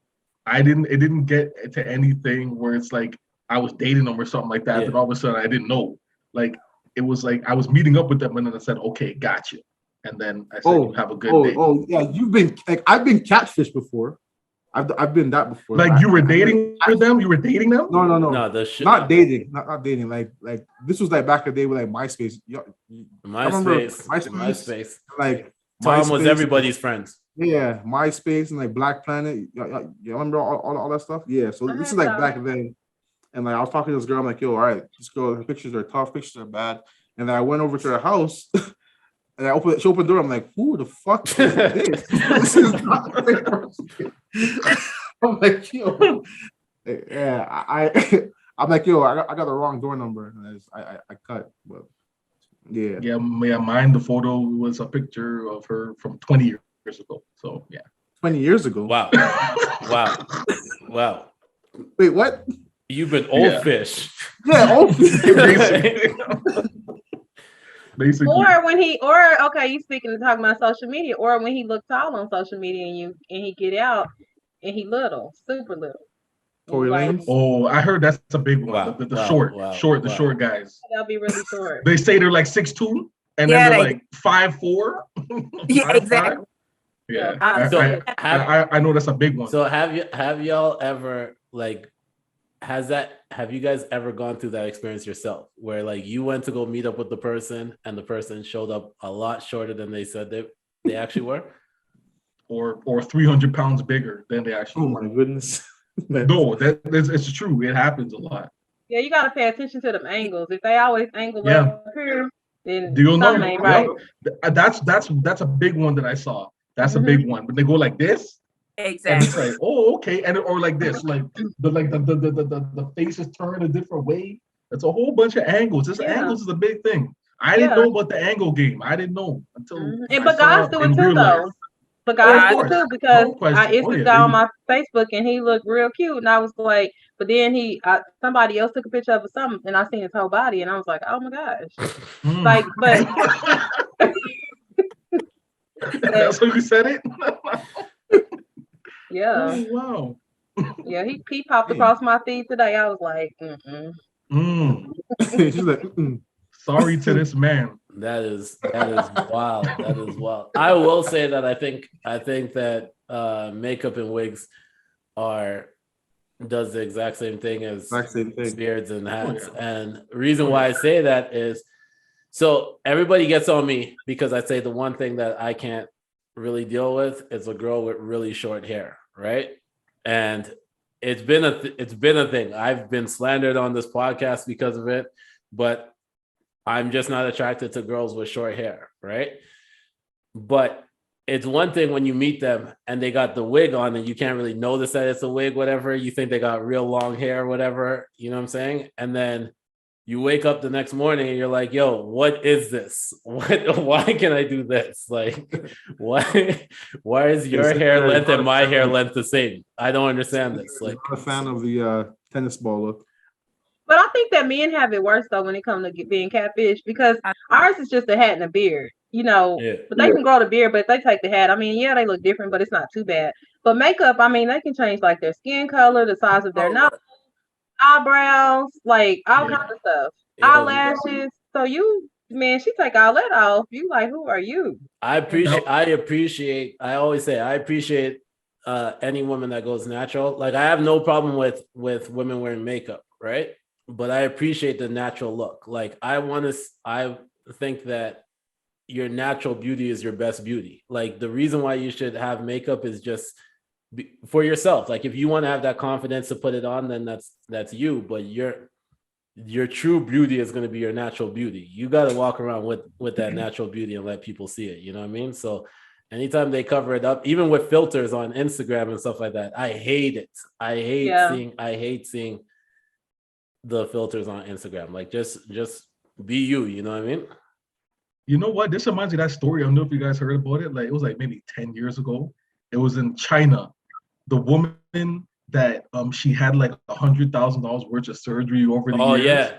It didn't get to anything where it's like I was dating them or something like that. Yeah. And all of a sudden I didn't know. Like it was like I was meeting up with them and then I said, okay, gotcha. And then I said, have a good day. Oh yeah, you've been I've been catfished before. I've been that before. Like you were dating with them? You were dating them? No. Not dating. Not dating. Like this was like back in the day with like MySpace. MySpace. Like Tom MySpace, was everybody's friends. Yeah, MySpace and like Black Planet. You remember all that stuff? Yeah. So this is like back then. And like I was talking to this girl, I'm like, yo, all right, this girl, her pictures are tough, pictures are bad. And then I went over to her house and she opened the door. I'm like, who the fuck is this? This is not the same person. I'm like, yo, yeah, I'm like, yo, I got the wrong door number. And I cut, but yeah. Yeah, mine, the photo was a picture of her from 20 years ago. So yeah. 20 years ago. Wow. Wait, what? You've been old fish. Yeah, old fish. Basically. Or you speaking and talking about social media, or when he looked tall on social media and he get out and he little, super little. Oh, I heard that's a big one. Wow. The short guys. They'll be really short. They say they're like 6'2", and then they're like 5'4". Yeah, exactly. Yeah, I know that's a big one. So have y'all ever have you guys ever gone through that experience yourself where like you went to go meet up with the person and the person showed up a lot shorter than they said they actually were? Or 300 pounds bigger than they actually were. Oh my goodness. No, it's true. It happens a lot. Yeah, you got to pay attention to them angles. If they always angle up here, then do you know? Ain't right. That's a big one that I saw. That's a big one. But they go like this. Exactly. And it's like, oh, okay, or like this, like the faces turn a different way. It's a whole bunch of angles. Angles is a big thing. I didn't know about the angle game. I didn't know until. But guys do it too, though. But guys do it too because I used to go on my Facebook and he looked real cute, and I was like, but then somebody else took a picture of something, and I seen his whole body, and I was like, oh my gosh, like, but. That's what you said it. Yeah. Oh, wow. Yeah, he popped across my feed today. I was like, She's like, sorry to this man. That is wild. That is wild. I will say that I think that makeup and wigs does the exact same thing as beards and hats. Oh, yeah. And the reason why I say that is so everybody gets on me because I say the one thing that I can't really deal with is a girl with really short hair, right? And it's been a thing. I've been slandered on this podcast because of it, but I'm just not attracted to girls with short hair, right? But it's one thing when you meet them and they got the wig on and you can't really notice that it's a wig, whatever. You think they got real long hair, whatever, you know what I'm saying? And then you wake up the next morning and you're like, yo, what is this? Why can I do this? Like, why is your hair length and my hair length the same? I don't understand this. Like, I'm a fan of the tennis ball look. But I think that men have it worse though when it comes to being catfish because ours is just a hat and a beard, But they can grow the beard, but if they take the hat, I mean, yeah, they look different, but it's not too bad. But makeup, I mean, they can change like their skin color, the size of their nose, eyebrows, like all kinds of stuff, eyelashes. So she take all that off. You like, who are you? I appreciate. I always say I appreciate any woman that goes natural. Like I have no problem with women wearing makeup, right? But I appreciate the natural look. Like I think that your natural beauty is your best beauty. Like the reason why you should have makeup is just for yourself. Like if you want to have that confidence to put it on, then that's you. But your true beauty is going to be your natural beauty. You got to walk around with that natural beauty and let people see it. You know what I mean? So anytime they cover it up, even with filters on Instagram and stuff like that, I hate it. I hate seeing the filters on Instagram. Like just be you. You know what I mean? You know what? This reminds me of that story. I don't know if you guys heard about it. Like it was like maybe 10 years ago. It was in China. The woman that she had like $100,000 worth of surgery over the years. Oh yeah.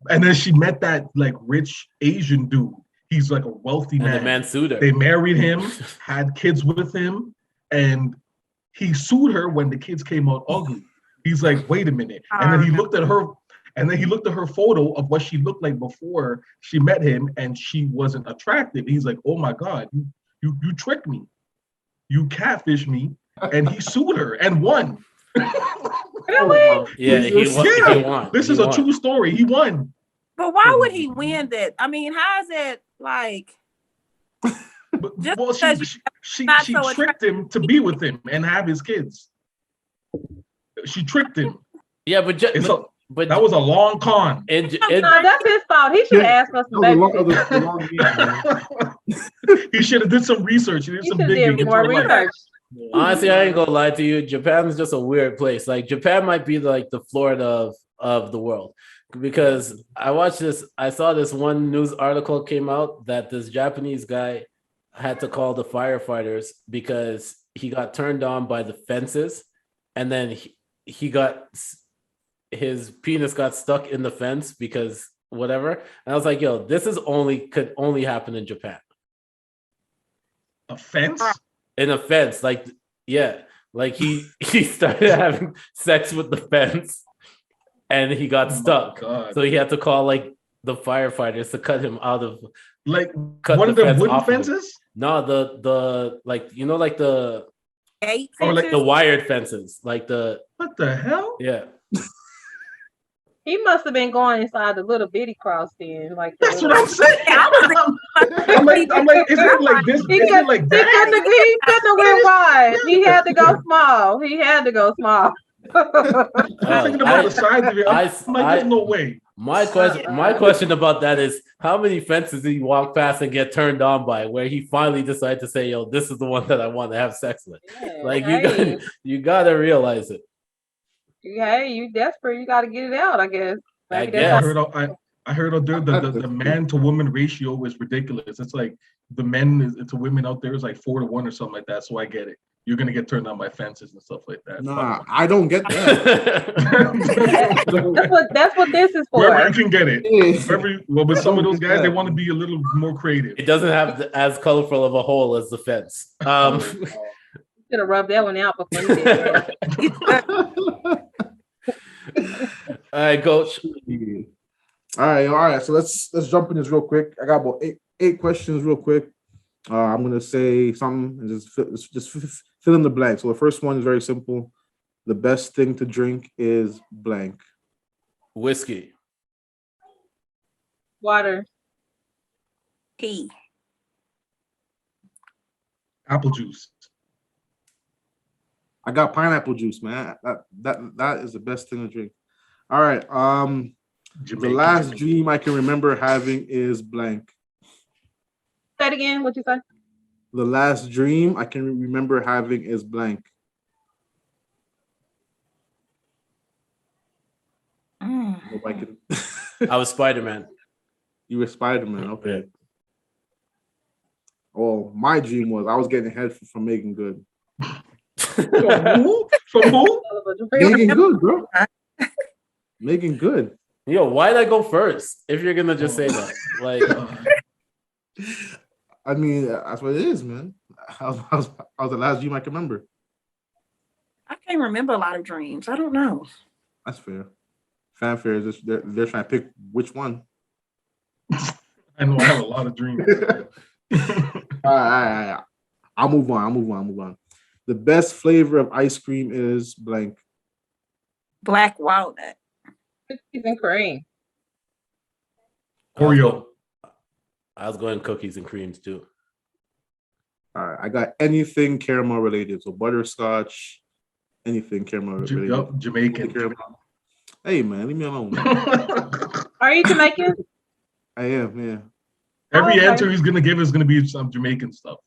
And then she met that like rich Asian dude. He's like a wealthy man. The man sued her. They married him, had kids with him, and he sued her when the kids came out ugly. He's like, wait a minute. And then he looked at her photo of what she looked like before she met him, and she wasn't attractive. He's like, oh my God, you tricked me. You catfished me. And he sued her and won. Really? Yeah, he won. This is a true story. He won. But why would he win that? I mean, how is it like? She tricked him to be with him and have his kids. She tricked him. Yeah, but that was a long con. That's his fault. He should ask us. He should have did some research. He did some digging. More research. Honestly, I ain't gonna lie to you. Japan's just a weird place. Like Japan might be like the Florida of the world, because I saw this one news article came out that this Japanese guy had to call the firefighters because he got turned on by the fences, and then his penis got stuck in the fence because whatever. And I was like, yo, this could only happen in Japan. A fence? In a fence, like he started having sex with the fence and he got stuck. So he had to call like the firefighters to cut him out of one of the wooden fences? No, the like like the gate or like the wired fences, like the what the hell? Yeah. He must have been going inside the little bitty cross then. Like that's what I'm saying. I'm like, is it like this? Is it like that? He couldn't have went wide. He had to go small. I'm thinking about the size of it. I'm like, there's no way. My question about that is, how many fences did he walk past and get turned on by where he finally decided to say, yo, this is the one that I want to have sex with? Yeah, like you gotta realize it. Hey, you desperate. You got to get it out, I guess. I heard the man to woman ratio is ridiculous. It's like the men to women out there is like 4-1 or something like that. So I get it. You're gonna get turned on by fences and stuff like that. Nah, I don't get that. that's what this is for. Wherever you can get it. With some of those guys, they want to be a little more creative. It doesn't have as colorful of a hole as the fence. Should have rubbed that one out before you did that. All right, Coach. All right. So let's jump in this real quick. I got about eight questions real quick. I'm gonna say something and just fill in the blank. So the first one is very simple. The best thing to drink is blank. Whiskey. Water. Tea. Apple juice. I got pineapple juice, man. That is the best thing to drink. All right. The last dream I can remember having is blank. Say it again. What'd you say? The last dream I can remember having is blank. Hope I can. I was Spider-Man. You were Spider-Man. Okay. Oh, my dream was I was getting head from Megan Good. From who? Megan Good, bro. Megan Good. Yo, why'd I go first? If you're gonna just say that, like, I mean, that's what it is, man. How's the last dream I can remember? I can't remember a lot of dreams. I don't know. That's fair. Fanfare is just, they're trying to pick which one. I know I have a lot of dreams. All right. I'll move on. The best flavor of ice cream is blank. Black walnut. Cookies and cream. Oreo. I was going cookies and creams too. All right, I got anything caramel related. So butterscotch, anything caramel related. Yup, Jamaican. Caramel. Hey man, leave me alone. Are you Jamaican? I am, yeah. Every answer he's gonna give is gonna be some Jamaican stuff.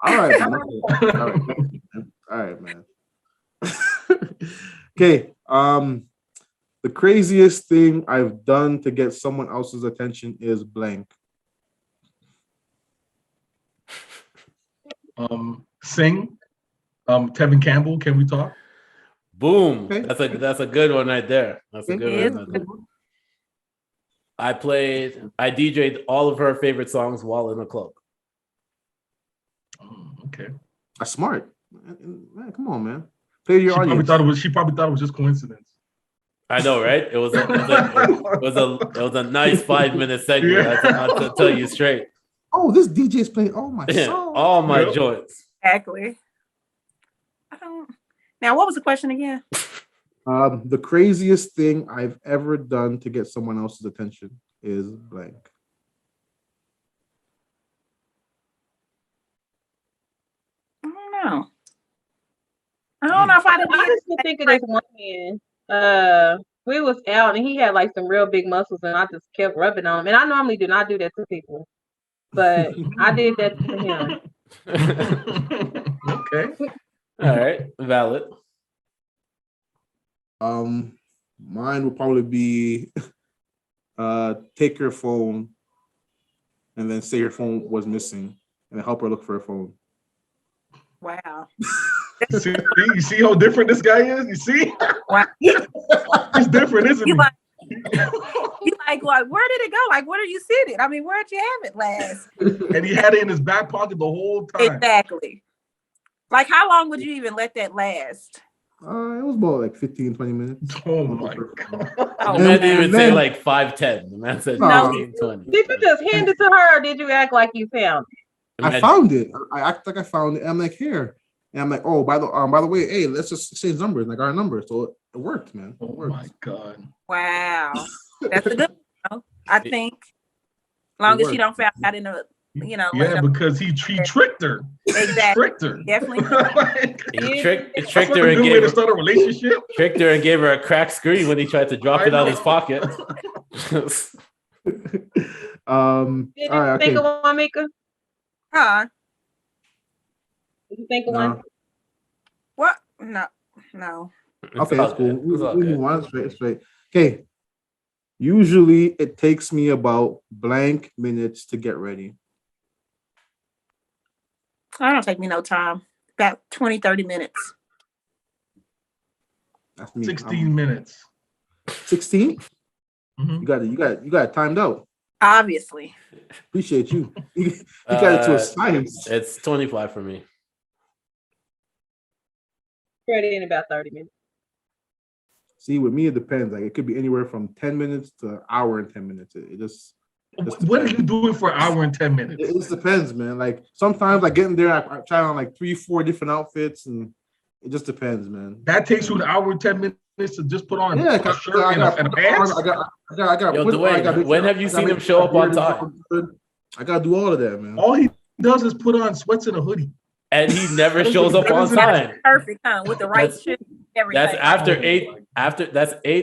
All right, man. All right, man. Okay. The craziest thing I've done to get someone else's attention is blank. Sing. Tevin Campbell, can we talk? Boom. Okay. That's a good one right there. That's a good one. Right there. I DJ'd all of her favorite songs while in the club. Oh, okay. That's smart. Man, come on, man. Play your She audience. probably thought it was just coincidence. I know, right? It was a nice 5-minute segment. Yeah. I'll tell you straight. Oh, this DJ's playing all my songs. All my Yep. joints. Exactly. Now, what was the question again? The craziest thing I've ever done to get someone else's attention is blank. I don't know if I did. I just can think of this one man. We was out and he had like some real big muscles, and I just kept rubbing on him. And I normally do not do that to people, but I did that to him. Okay. All right, valid. Mine would probably be take your phone and then say your phone was missing and help her look for her phone. Wow. You see how different this guy is? You see? Wow. He's different, isn't he? You like, where did it go? Like, where are you sitting? I mean, where'd you have it last? And he had it in his back pocket the whole time. Exactly. Like, how long would you even let that last? It was about like 15, 20 minutes. Oh my God. The man didn't even say like 5'10". The man said No. 15, 20. Did you just hand it to her, or did you act like you found it? I found it. I act like I found it. I'm like, here. And I'm like, oh, by the way, hey, let's just exchange numbers, like our numbers. So it worked, man. It Oh worked. my God. Wow. That's a good one, I think. As long as she don't found out in a, Yeah, later. because he tricked her. Exactly. Tricked her. Definitely. He tricked That's her a and good way gave to her, start a relationship. tricked her and gave her a cracked screen when he tried to drop it out of his pocket. Did you All right, think okay. of one, Mika? Huh? Did you think of No. one? What? No. Okay, all that's cool. good. It's all We good. move on straight. Okay. Usually it takes me about blank minutes to get ready. I don't take me no time. About 20, 30 minutes. That's me. 16 minutes. 16? Mhm. You got it timed out. Obviously. Appreciate you. You got it to a science. It's 25 for me. Ready in about 30 minutes. See, with me it depends. Like it could be anywhere from 10 minutes to an hour and 10 minutes. It just What are you doing for an hour and 10 minutes? It just depends, man. Like sometimes I get in there, I try on like 3-4 different outfits, and it just depends, man. That takes you an hour and 10 minutes to just put on Yeah, a shirt and a pants? I got. Yo, Dwayne, when have you seen him show up on time? I gotta do all of that, man. All he does is put on sweats and a hoodie. And he never shows up on time. Perfect, huh? With the right That's- shit, everything. That's after 8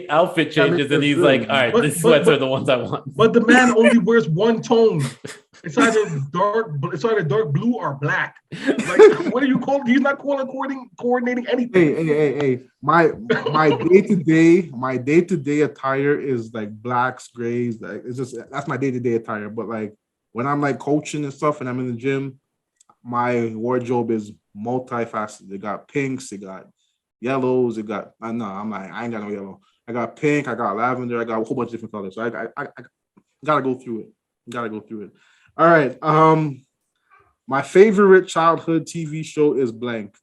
outfit changes, and he's like, all right, But- these but- sweats but- are the ones I want. But the man only wears one tone. It's either dark blue or black. Like, what are you calling? He's not coordinating anything. Hey. My day-to-day attire is like blacks, grays. Like it's just that's my day-to-day attire. But like when I'm like coaching and stuff and I'm in the gym, my wardrobe is multifaceted. It got pinks, it got Yellows. It got no. I ain't got no yellow. I got pink. I got lavender. I got a whole bunch of different colors. So I gotta go through it. All right. My favorite childhood TV show is blank.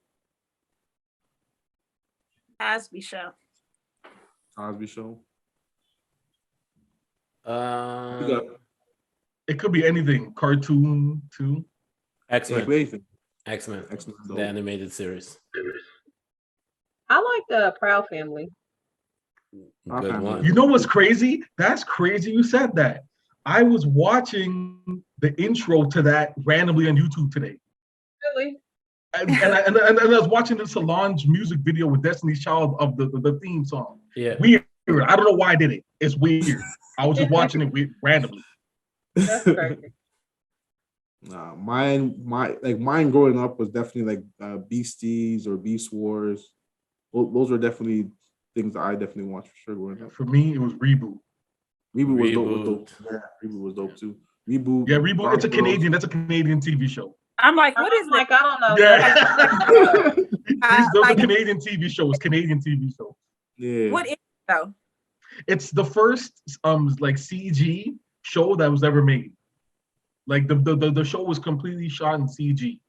Cosby Show. Cosby Show. It could be anything. Cartoon too. X-Men. X-Men. The animated series. I like the Proud Family. Good one. You know what's crazy? That's crazy you said that. I was watching the intro to that randomly on YouTube today. Really? And I was watching the Solange music video with Destiny's Child of the theme song. Yeah. Weird. I don't know why I did it. It's weird. I was just watching it randomly. That's crazy. Nah, mine growing up was definitely like Beasties or Beast Wars. Those were definitely things that I definitely watched for sure growing up. For me, it was Reboot. Reboot was dope. Yeah, Reboot was dope too. Reboot. Yeah, Reboot. It's a Canadian. That's a Canadian TV show. I'm like, what is like? I don't know. Yeah. Those are Canadian TV shows. Canadian TV shows. Yeah. What is it though? It's the first like CG show that was ever made. Like the show was completely shot in CG.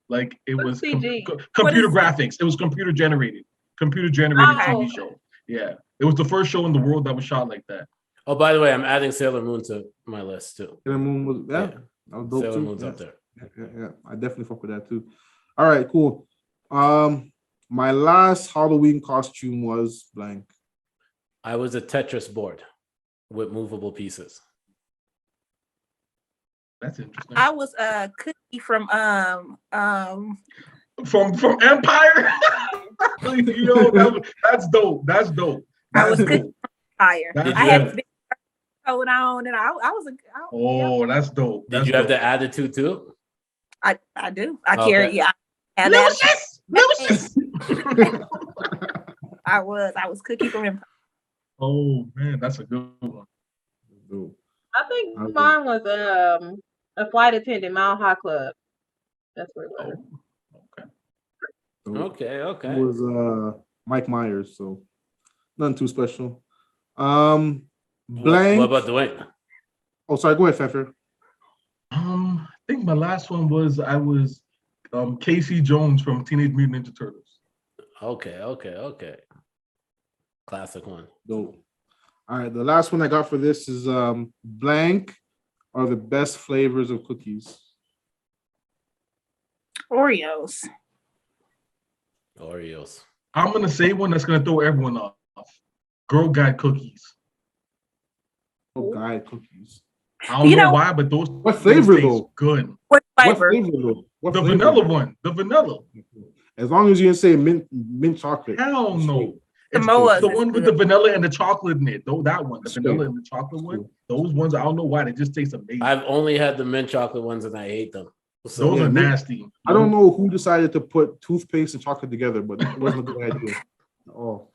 Like it was CG? computer graphics. It was computer generated TV show. Yeah, it was the first show in the world that was shot like that. Oh, by the way, I'm adding Sailor Moon to my list too. Sailor Moon was that was dope Sailor too. Moon's up there. Yeah, I definitely fuck with that too. All right, cool. My last Halloween costume was blank. I was a Tetris board with movable pieces. That's interesting. I was a cookie from Empire. Yo, that's dope. That's dope. I was cookie from Empire. Did I you had have- a big coat on, and I was a. Oh, that's dope. Did you have the attitude too? I do. I Okay. carry. Yeah. Lucius. I was cookie from Empire. Oh man, that's a good one. Dope. I think mine was a flight attendant, Mile High Club. That's what it was. Dope. Okay. It was Mike Myers, so nothing too special. Blank. What about Dwayne? Oh, sorry. Go ahead, Pfeffer. I think my last one was I was Casey Jones from Teenage Mutant Ninja Turtles. Okay. Classic one. Dope. All right. The last one I got for this is blank are the best flavors of cookies. Oreos. I'm gonna say one that's gonna throw everyone off. Girl Guide cookies. Oh, guide cookies. I don't know why, but those. What flavor taste though? Good. What What flavor? flavor though? What The flavor? vanilla one. The vanilla. As long as you didn't say mint chocolate. Hell no. It's Samoa's the is one with good. the vanilla and the chocolate in it. Though that one, the Sweet. vanilla and the chocolate one. Those ones, I don't know why they just taste amazing. I've only had the mint chocolate ones and I hate them. So Those yeah, are mint- nasty. I don't know who decided to put toothpaste and chocolate together, but it wasn't a good idea. Oh,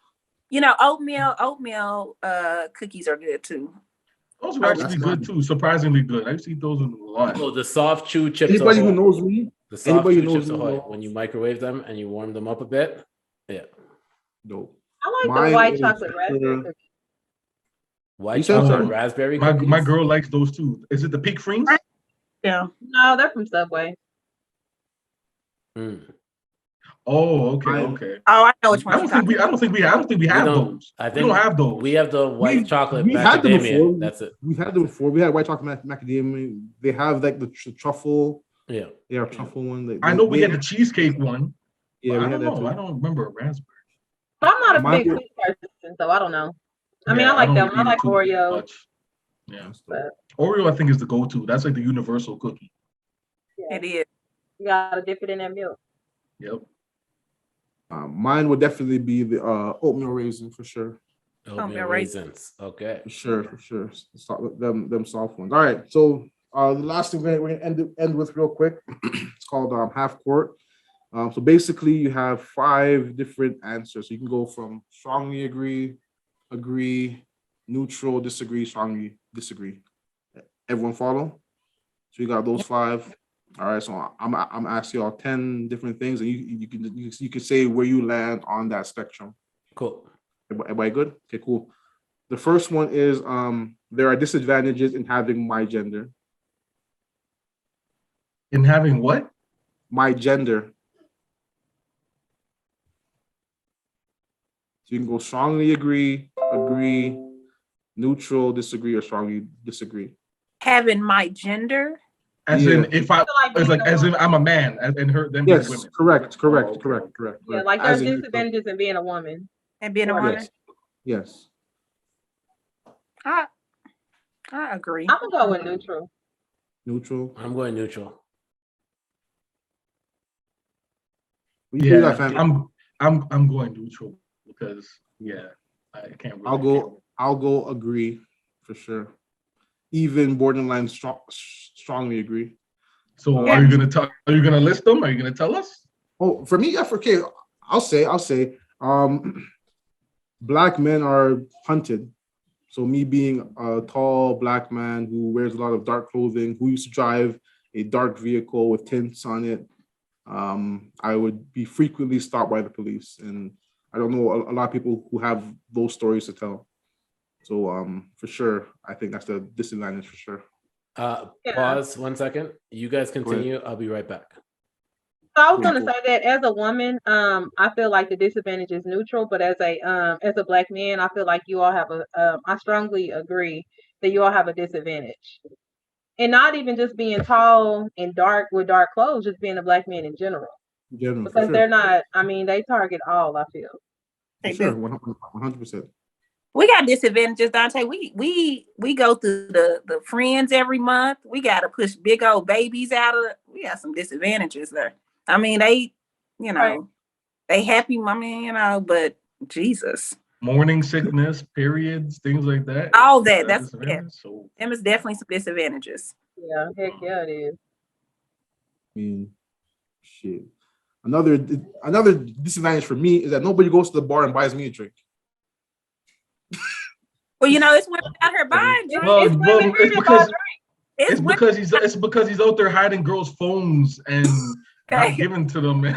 Oatmeal cookies are good too. Those are actually good too. Surprisingly good. I used to eat those a lot. Oh, the soft chew chips. anybody Ahoy. who knows me, The soft anybody chew who knows chips me Ahoy. knows- When you microwave them and you warm them up a bit. Yeah. dope. I like Mine the white is, chocolate raspberry cookies. White You said chocolate something? raspberry My cookies. girl likes those too. Is it the Peak Frings? Yeah. No, they're from Subway. Mm. Oh, okay, Mine- okay. Oh, I know which I one. don't think we have don't- those. I We think don't have those. We have the white chocolate we had them macadamia. before. That's it. We've had them before. We had white chocolate macadamia. They have like the truffle. Yeah. They have truffle one. I know we had the cheesecake one. Yeah, But we I had don't that know. too. I don't remember a raspberry. But I'm not a Mine big was- sweet person, so I don't know. I mean, Yeah, I like don't them. I eat like too Oreo. much. Yeah. But Oreo, I think, is the go-to. That's like the universal cookie. yeah, It is. you gotta dip it in that milk. Yep. Mine would definitely be the oatmeal raisin for sure. Oatmeal raisins. Okay. For sure. Them soft ones. All right. So the last thing we're gonna end with real quick. It's called half court. So basically, you have 5 different answers. So you can go from strongly agree, neutral, disagree, strongly disagree. Everyone follow? So you got those 5. All right, so I'm asking y'all 10 different things, and you can say where you land on that spectrum. Cool. Everybody good? Okay, cool. The first one is there are disadvantages in having my gender. In having what? My gender. So you can go strongly agree, neutral, disagree, or strongly disagree. Having my gender. As in, if I, it's like as in I'm a man, and her, them being Yes, women. correct. Yeah, like there's disadvantages in being a woman. And being a woman. Yes. I agree. I'm gonna go with neutral. Neutral. I'm going neutral. Yeah, I'm going neutral because I can't. Really I'll go agree for sure. Even borderline strongly agree. So are you gonna list them? Are you gonna tell us? Oh, for me, okay. I'll say. Black men are hunted. So me being a tall black man who wears a lot of dark clothing, who used to drive a dark vehicle with tints on it, I would be frequently stopped by the police. And I don't know a lot of people who have those stories to tell. So for sure, I think that's the disadvantage for sure. Pause 1 second. You guys continue. I'll be right back. So I was going to say that as a woman, I feel like the disadvantage is neutral, but as a black man, I feel like you all have I strongly agree that you all have a disadvantage. And not even just being tall and dark with dark clothes, just being a black man in general. Because they're not, they target all, I feel. For sure, 100%. We got disadvantages, Dante. We go through the friends every month. We got to push big old babies out of it. We got some disadvantages there. They, right. They happy, but Jesus. Morning sickness, periods, things like that. All that. That's So them is definitely some disadvantages. Yeah, heck yeah, it is. Shit. Another disadvantage for me is that nobody goes to the bar and buys me a drink. Well, it's women out here buying drinks. Well, it's because he's out there hiding girls' phones and not giving to them, man.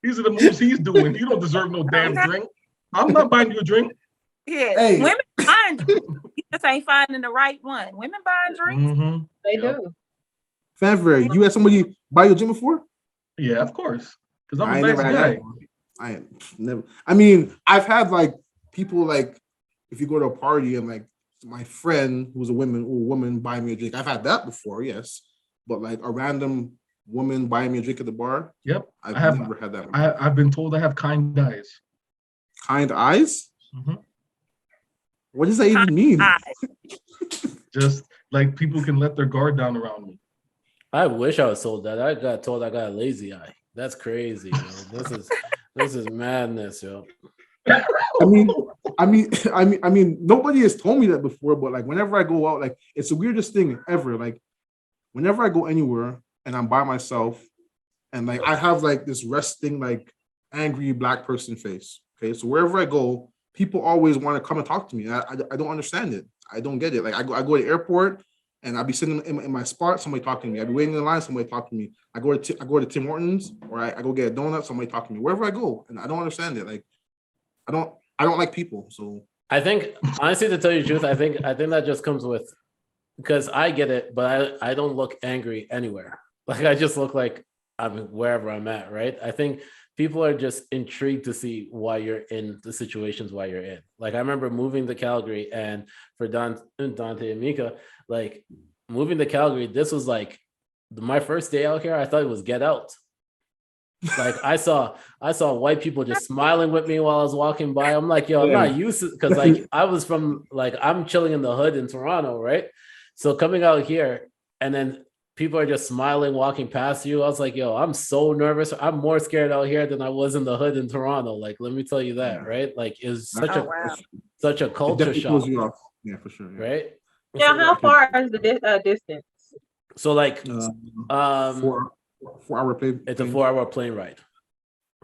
These are the moves he's doing. You don't deserve no damn drink. I'm not buying you a drink. Yeah, hey. Women buying drinks. You just ain't finding the right one. Women buying drinks. Mm-hmm. They do. Fanfare, you had somebody buy your drink before? Yeah, of course. Because I'm a nice guy. I never. I've had people if you go to a party and my friend who's a woman buy me a drink. I've had that before, yes. But a random woman buying me a drink at the bar. Yep. I've never had that. I've been told I have kind eyes. Kind eyes? Mm-hmm. What does that even mean? Just people can let their guard down around me. I wish I was told that. I got told I got a lazy eye. That's crazy. This is madness, yo. Nobody has told me that before, but whenever I go out, it's the weirdest thing ever. Whenever I go anywhere and I'm by myself, and I have this resting angry black person face. Okay, so wherever I go, people always want to come and talk to me. I don't understand it. I don't get it. I go to the airport and I'll be sitting in my spot, somebody talking to me. I'll be waiting in line, somebody talking to me. I go to Tim Hortons or I go get a donut, somebody talking to me. Wherever I go, and I don't understand it. I don't like people. So I think, honestly, to tell you the truth, I think that just comes with, because I get it, but I don't look angry anywhere. I just look like I'm wherever I'm at, right? I think people are just intrigued to see why you're in the situations why you're in. I remember moving to Calgary, and for Dante and Mika, moving to Calgary, this was my first day out here. I thought it was Get Out. I saw white people just smiling with me while I was walking by. I'm like, yo, I'm not used to, because I was from I'm chilling in the hood in Toronto, right? So coming out here and then people are just smiling, walking past you. I was like, yo, I'm so nervous. I'm more scared out here than I was in the hood in Toronto. Let me tell you that, right? It's such a culture shock. Yeah, for sure. Yeah. Right? Yeah, how far is the distance? So 4-hour plane. It's a 4-hour plane ride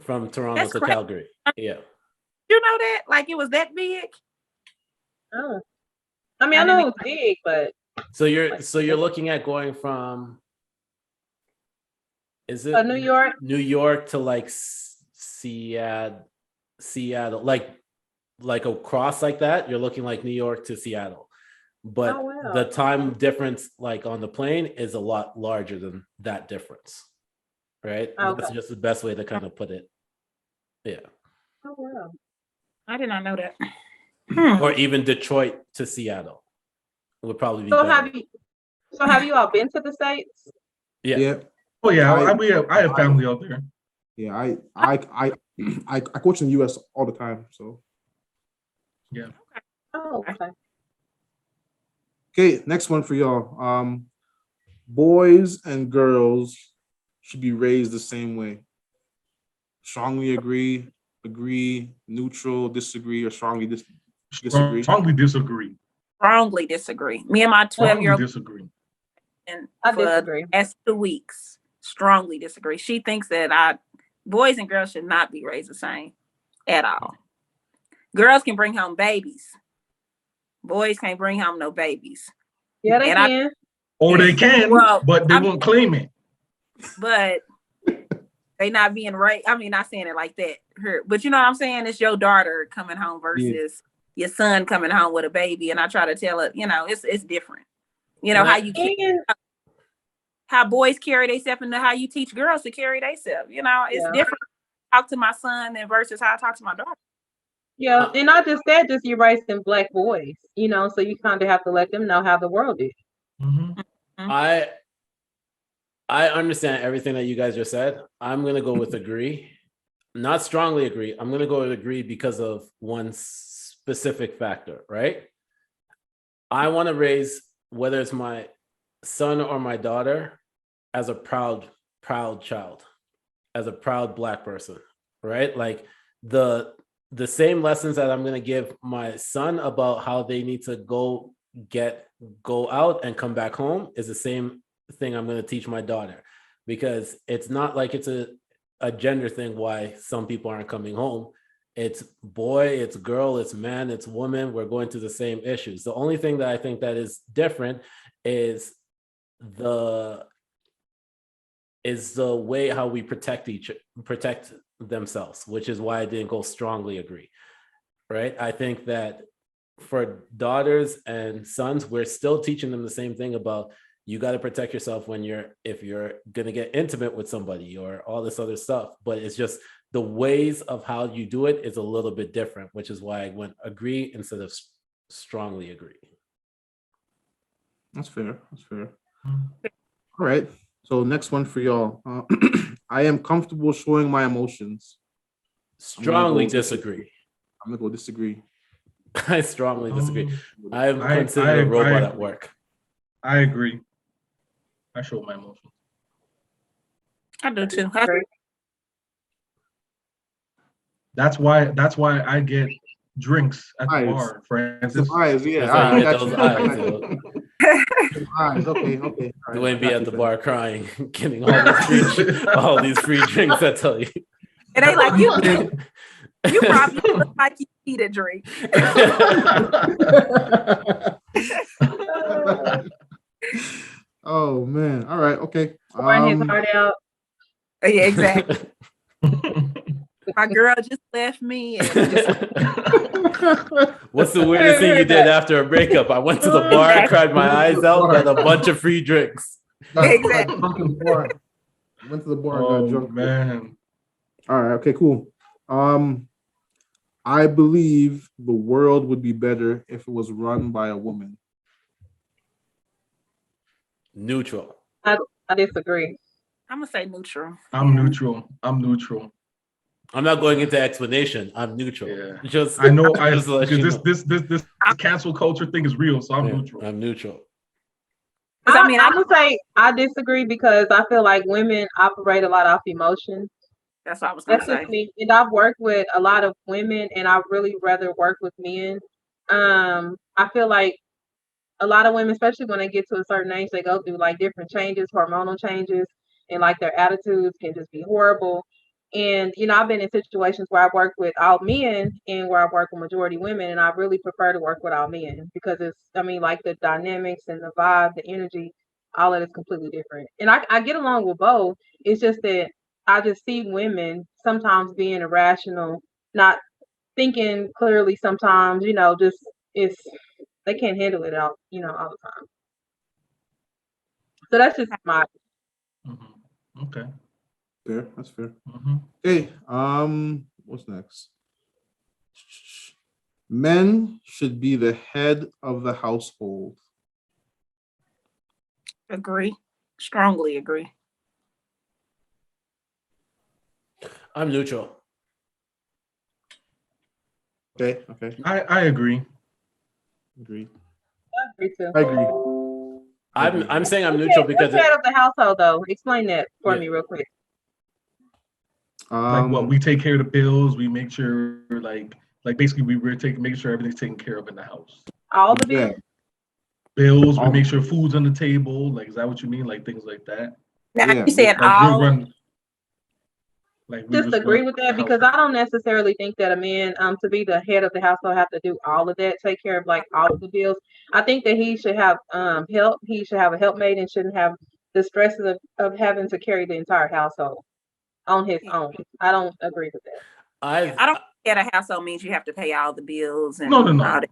from Toronto to Calgary. Yeah. You know that? It was that big? Oh. I know it's big, but so you're looking at going from Is it New York? New York to like Seattle, like across like that? You're looking like New York to Seattle, but the time difference, like on the plane, is a lot larger than that difference, right? Okay. That's just the best way to kind of put it. Yeah. Oh wow! I did not know that. Or even Detroit to Seattle would probably be So better. have you all been to the States? Yeah. Oh yeah, I have family out there. Yeah, I coach in the US all the time. So Yeah. Oh, okay. okay, next one for y'all. Boys and girls should be raised the same way. Strongly agree, neutral, disagree, or strongly disagree. Strongly disagree. Strongly disagree. Me and my 12-year-old disagree. and I for disagree. the last 2 weeks, strongly disagree. She thinks that boys and girls should not be raised the same at all. Girls can bring home babies. Boys can't bring home no babies. Yeah, they can. Or they can, Well, but they won't claim it. But they not being right. I mean, not saying it like that. But you know what I'm saying? It's your daughter coming home versus your son coming home with a baby. And I try to tell her, it's different. How boys carry themselves and how you teach girls to carry themselves. It's different. Talk to my son than versus how I talk to my daughter. Yeah, and not just that, just you're raising Black boys, so you kind of have to let them know how the world is. Mm-hmm. I understand everything that you guys just said. I'm going to go with agree. Not strongly agree. I'm going to go with agree because of one specific factor, right? I want to raise, whether it's my son or my daughter, as a proud child, as a proud Black person, right? Like the same lessons that I'm going to give my son about how they need to go out and come back home is the same thing I'm going to teach my daughter, because it's not like it's a gender thing why some people aren't coming home. It's boy, it's girl, it's man, it's woman. We're going through the same issues. The only thing that I think that is different is the way how we protect themselves, which is why I didn't go strongly agree, right? I think that for daughters and sons, we're still teaching them the same thing about you got to protect yourself if you're going to get intimate with somebody or all this other stuff. But it's just the ways of how you do it is a little bit different, which is why I went agree instead of strongly agree. That's fair. All right. So next one for y'all. I am comfortable showing my emotions. Strongly disagree. I'm going to go disagree. I strongly disagree. I'm considered a robot at work. I agree. I show my emotions. I do too. That's why I get drinks at the bar, Francis. Eyes, yeah. I get those eyes. Eyes. Okay. Dwayne be at the bar crying, getting all these free drinks. I tell you. And they like you. You probably look like you need a drink. Oh man! All right, okay. Pouring his heart out. Yeah, exactly. My girl just left me. What's the weirdest thing you did after a breakup? I went to the bar, cried my eyes out, got a bunch of free drinks. Exactly. Went to the bar, Oh got drunk. man! All right, okay, cool. I believe the world would be better if it was run by a woman. Neutral. I disagree. I'm gonna say neutral. I'm neutral. I'm not going into explanation. I'm neutral. Yeah. Just I know. just to let you know. This cancel culture thing is real, so I'm neutral. I'm neutral. I'm gonna say I disagree because I feel like women operate a lot off emotions. That's what I was gonna That's say. just me. And I've worked with a lot of women, and I really rather work with men. I feel like a lot of women, especially when they get to a certain age, they go through like different changes, hormonal changes, and like their attitudes can just be horrible. And I've been in situations where I work with all men and where I work with majority women, and I really prefer to work with all men because like the dynamics and the vibe, the energy, all that is completely different. And I get along with both. It's just that I just see women sometimes being irrational, not thinking clearly sometimes, just it's they can't handle it all, all the time. So that's just my Okay. Fair. That's fair. Okay. What's next? Men should be the head of the household. Agree. Strongly agree. I'm neutral. Okay. I agree. Agree. I agree too. I agree. I'm saying I'm neutral because what's head of the household though? Explain that for me real quick. Like what we take care of the bills, we make sure like basically we're making sure everything's taken care of in the house. All the bills. Bills, we make sure food's on the table. Like, is that what you mean? Like things like that. Now you said all. Just agree with that because I don't necessarily think that a man to be the head of the household have to do all of that, take care of like all of the bills. I think that he should have help. He should have a helpmate and shouldn't have the stresses of having to carry the entire household on his own. I don't agree with that. I don't think a household means you have to pay all the bills and no. all that.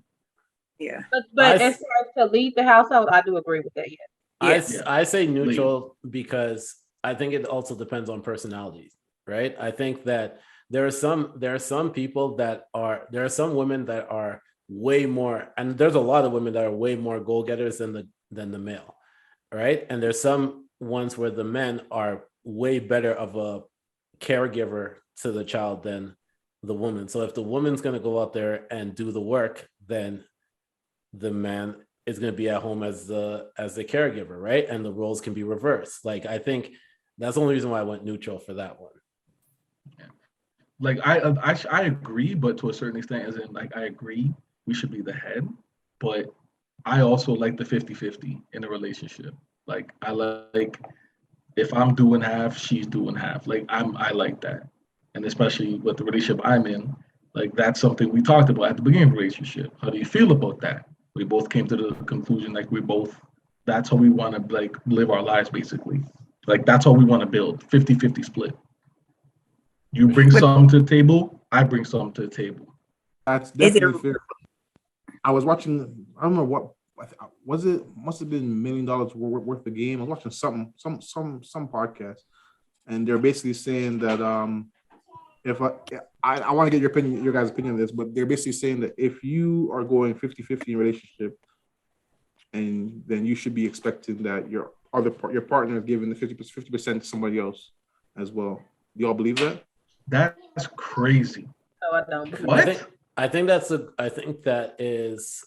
Yeah. But as far as to lead the household, I do agree with that. Yeah. I say neutral because I think it also depends on personalities. Right. I think that there are some people there are some women that are way more, and there's a lot of women that are way more goal-getters than the male. Right. And there's some ones where the men are way better of a caregiver to the child than the woman. So if the woman's going to go out there and do the work, then the man is going to be at home as the caregiver. Right. And the roles can be reversed. Like, I think that's the only reason why I went neutral for that one. Yeah. Like I agree, but to a certain extent, as in like I agree we should be the head, but I also like the 50-50 in a relationship. Like I like if I'm doing half, she's doing half. Like I like that. And especially with the relationship I'm in, like that's something we talked about at the beginning of the relationship. How do you feel about that? We both came to the conclusion like that's how we want to like live our lives basically. Like that's how we want to build 50-50 split. You bring something to the table, I bring something to the table. That's definitely fair. I was watching, I don't know what was it, must have been $1 million worth of game. I was watching some podcast, and they're basically saying that if I want to get your guys' opinion on this, but they're basically saying that if you are going 50-50 in a relationship, and then you should be expecting that your partner is giving the 50% to somebody else as well. Do y'all believe that? That's crazy. No, I don't. What? I think that is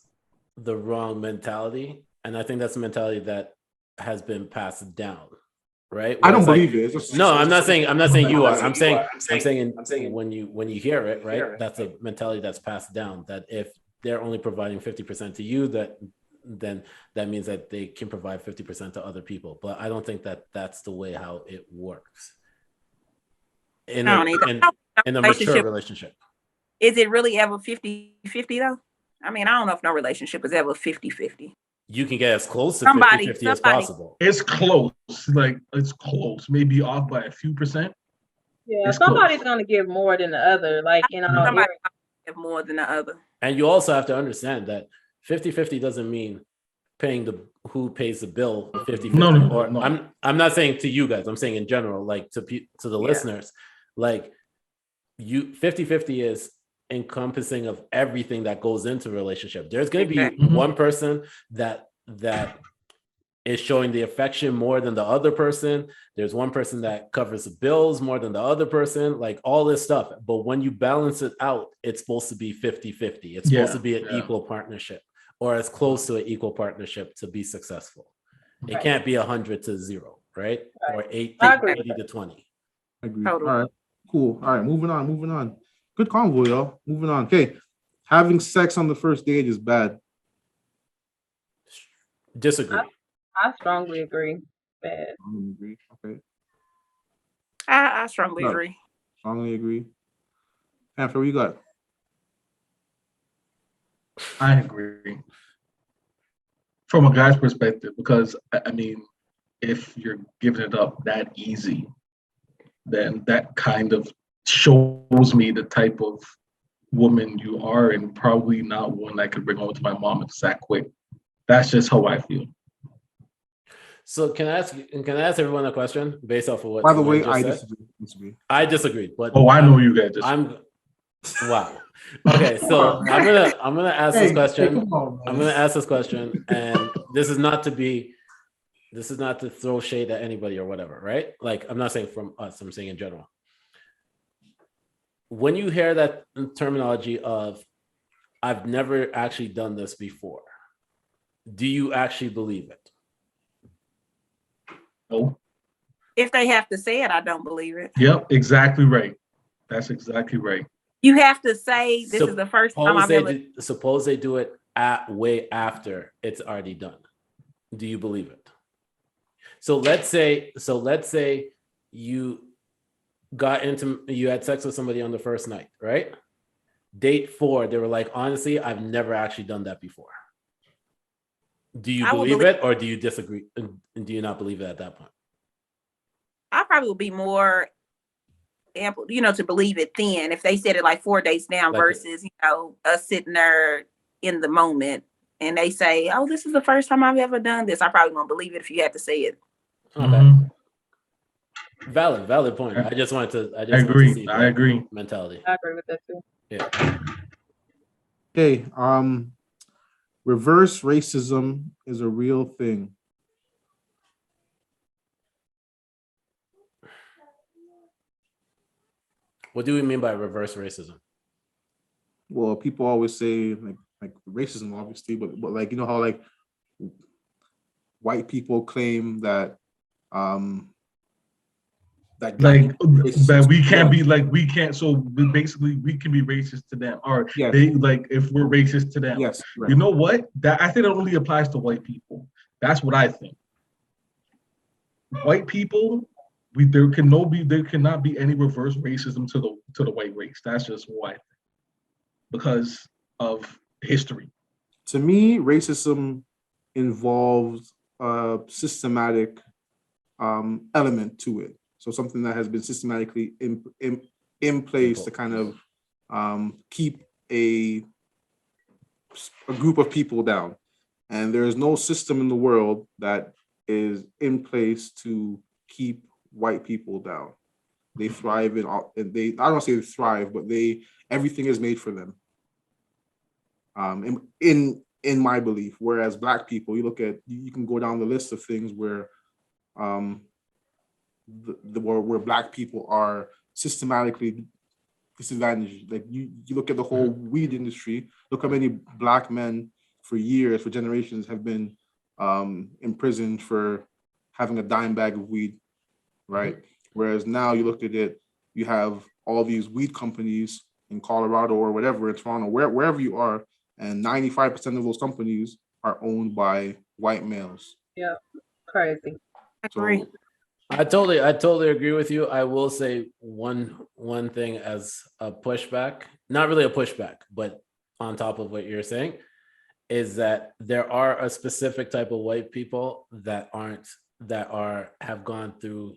the wrong mentality, and I think that's a mentality that has been passed down. Right? I don't believe it. I'm not saying you are. I'm saying when you hear it, right? That's a mentality that's passed down. That if they're only providing 50% to you, then that means that they can provide 50% to other people. But I don't think that that's the way how it works in a mature relationship. Is it really ever 50-50 though? I mean, I don't know if no relationship is ever 50-50. You can get as close to 50-50 as possible. It's close. Like it's close. Maybe off by a few percent. Yeah, somebody's gonna give more than the other. Like, somebody give more than the other. And you also have to understand that 50-50 doesn't mean paying who pays the bill 50-50. No. I'm not saying to you guys. I'm saying in general, like to the listeners, like 50-50 is encompassing of everything that goes into a relationship. There's going to be one person that is showing the affection more than the other person. There's one person that covers the bills more than the other person, like all this stuff. But when you balance it out, it's supposed to be 50-50. It's supposed to be an equal partnership, or as close to an equal partnership to be successful. It can't be 100-0, right? Or 80-20. Agree. All right, cool. All right, moving on. Good convo, y'all. Moving on. Okay. Having sex on the first date is bad. Disagree. I strongly agree. Bad. Okay. I strongly agree. Strongly agree. Panther, what you got? I agree. From a guy's perspective, because I mean, if you're giving it up that easy, then that kind of shows me the type of woman you are, and probably not one I could bring home to my mom if it's that quick. That's just how I feel. So can I ask everyone a question based off of what? By the way, I said? disagree. I disagreed, but I know you guys. Wow. Okay, so I'm gonna ask this question. I'm gonna ask this question, and this is not to throw shade at anybody or whatever, right? Like, I'm not saying from us, I'm saying in general. When you hear that terminology of I've never actually done this before, do you actually believe it? No. If they have to say it, I don't believe it. Yep, exactly right. That's exactly right. You have to say this is the first time I've ever. Suppose they do it way after it's already done. Do you believe it? So let's say you had sex with somebody on the first night, right? Date 4, they were like, honestly, I've never actually done that before. Do you believe it, or do you disagree? And do you not believe it at that point? I probably would be more ample, to believe it then if they said it like 4 days down versus, us sitting there in the moment and they say, oh, this is the first time I've ever done this. I probably won't believe it if you had to say it. Okay. Mm-hmm. Valid point. I just wanted to. I agree. I agree. Mentality. I agree with that too. Yeah. Okay. Reverse racism is a real thing. What do we mean by reverse racism? Well, people always say like racism, obviously, but like, you know how like white people claim that that we can't be like, we can't, so basically we can be racist to them, or they like if we're racist to them. Yes, right. You know what? That I think that only applies to white people. That's what I think. White people, there cannot be any reverse racism to the white race. That's just what I think, because of history. To me, racism involves a systematic element to it. So something that has been systematically in place to kind of keep a group of people down. And there is no system in the world that is in place to keep white people down. They thrive I don't say they thrive, but everything is made for them. In my belief, whereas black people, you can go down the list of things where where black people are systematically disadvantaged. Like you look at the whole weed industry. Look how many black men for generations have been imprisoned for having a dime bag of weed, right? Whereas now you look at it, you have all these weed companies in Colorado or whatever, in Toronto, wherever you are, and 95% of those companies are owned by white males. Yeah, crazy. Agree. I totally agree with you. I will say one thing as a pushback, not really a pushback, but on top of what you're saying, is that there are a specific type of white people that have gone through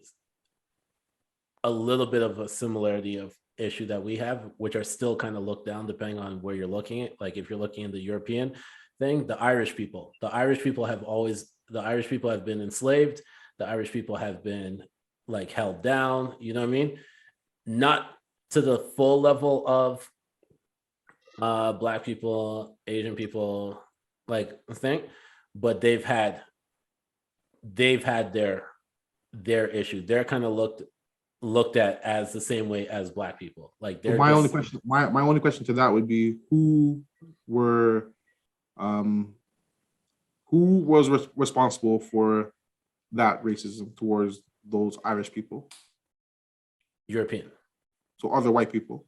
a little bit of a similarity of issue that we have, which are still kind of looked down depending on where you're looking at. Like if you're looking at the European thing, the Irish people have been enslaved. The Irish people have been like held down, you know what I mean? Not to the full level of black people, Asian people, like thing, but they've had their issue. They're kind of looked at as the same way as black people. Like my only question to that would be who was responsible for that racism towards those Irish people? European. So other white people.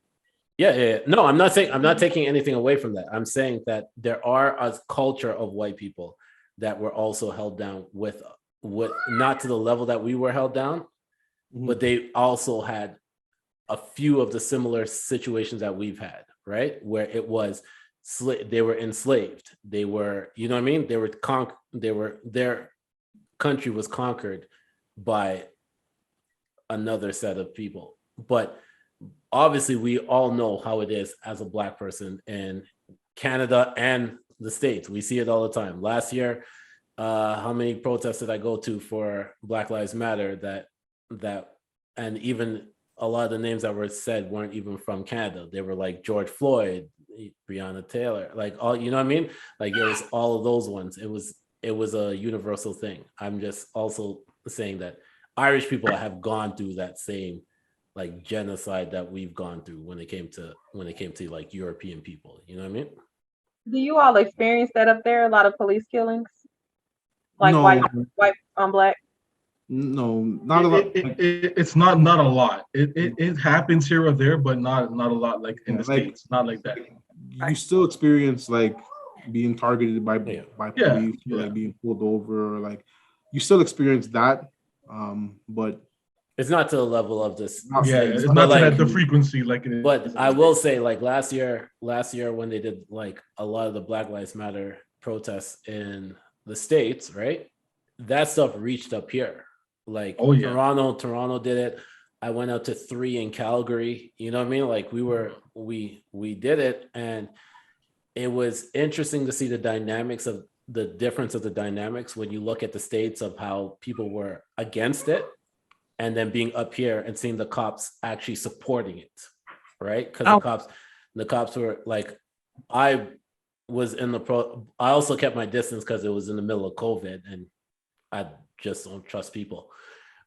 Yeah. No, I'm not taking anything away from that. I'm saying that there are a culture of white people that were also held down with not to the level that we were held down, but they also had a few of the similar situations that we've had, right? Where it was they were enslaved. They were, you know what I mean? Their country was conquered by another set of people. But obviously, we all know how it is as a Black person in Canada and the States. We see it all the time. Last year, how many protests did I go to for Black Lives Matter that and even a lot of the names that were said weren't even from Canada. They were like George Floyd, Breonna Taylor, like all, you know what I mean? Like it was all of those ones. It was a universal thing. I'm just also saying that Irish people have gone through that same like genocide that we've gone through when it came to like European people. You know what I mean? Do you all experience that up there? A lot of police killings, like No. white on Black. No, not a lot. It's not a lot. It happens here or there, but not a lot like in the States. Not like that. You still experience like being targeted by police, like being pulled over, or like you still experience that. But it's not to the level of this. It's not like, at the frequency like it is. But I will say, like last year when they did like a lot of the Black Lives Matter protests in the States, right? That stuff reached up here. Like Toronto did it. I went out to 3 in Calgary. You know what I mean? Like we did it, and it was interesting to see the dynamics of the difference of the dynamics when you look at the States of how people were against it, and then being up here and seeing the cops actually supporting it, right? Because the cops were like, I also kept my distance because it was in the middle of COVID, and I just don't trust people.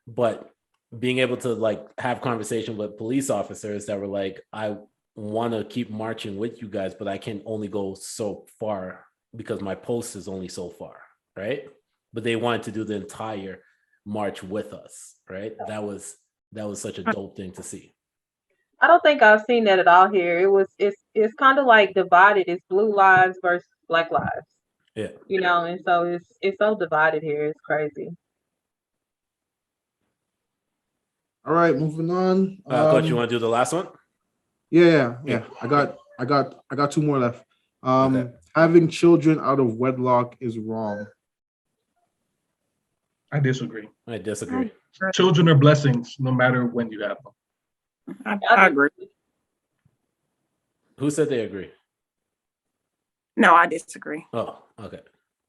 But being able to like have conversation with police officers that were like, I want to keep marching with you guys, but I can only go so far because my post is only so far, right? But they wanted to do the entire march with us, right? That was such a dope thing to see. I don't think I've seen that at all here. It's kind of like divided. It's blue lives versus Black lives. Yeah. You know, and so it's so divided here. It's crazy. all right, moving on. Coach, you want to do the last one? Yeah. I got 2 more left. Okay. Having children out of wedlock is wrong. I disagree. Children are blessings, no matter when you have them. I agree. Who said they agree? No, I disagree. Oh, okay.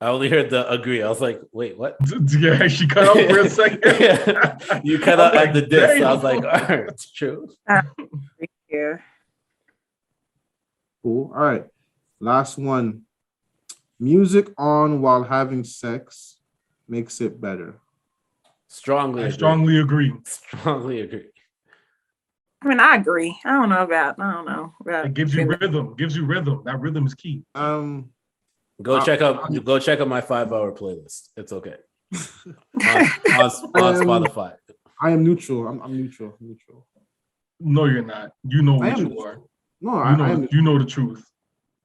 I only heard the agree. I was like, wait, what? Yeah, she cut out for a second. Yeah. You cut out at the diss. I was like, all right, it's true. Yeah. Cool. All right. Last one. Music on while having sex makes it better. Strongly agree. Strongly agree. I mean, I agree. I don't know about. It gives you rhythm. That rhythm is key. Go check out my 5-hour playlist. It's okay. on Spotify. I am neutral. I'm neutral. No, you're not. You know what you are. No, you know the truth.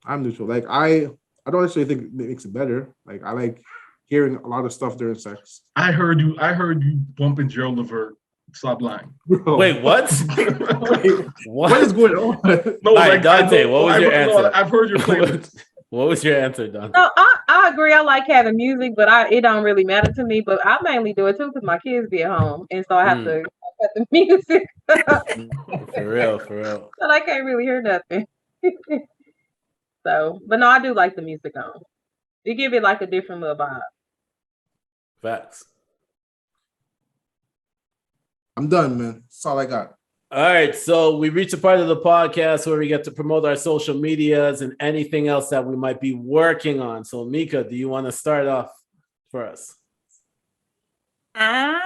I'm neutral. Like I don't actually think it makes it better. Like I like hearing a lot of stuff during sex. I heard you bumping Gerald Levert. Stop lying. Bro. Wait, what? Wait, what is going on? No, like Dante, what was your answer? I've heard your playlist. What was your answer, Dante? No, I agree. I like having music, but it don't really matter to me. But I mainly do it too because my kids be at home, and so I have to cut the music. For real. But I can't really hear nothing. So, but no, I do like the music on. It give it like a different little vibe. Facts. I'm done, man. That's all I got. All right, so we reach a part of the podcast where we get to promote our social medias and anything else that we might be working on. So, Mika, do you want to start off for us? Well,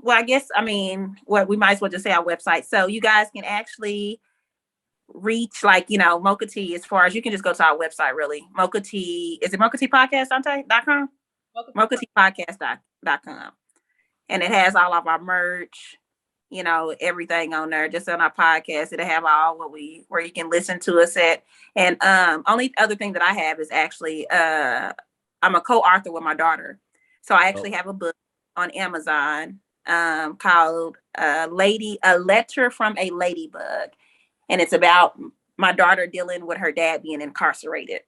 I guess, we might as well just say our website. So you guys can actually reach Mocha Tea as far as you can just go to our website, really. Mocha Tea, is it Mocha Tea Podcast, Dante.com? Mocha Tea Podcast.com. And it has all of our merch, everything on there, just on our podcast. It'll have all where you can listen to us at. And only other thing that I have is actually I'm a co-author with my daughter. So I actually have a book on Amazon called A Letter from a Ladybug. And it's about my daughter dealing with her dad being incarcerated.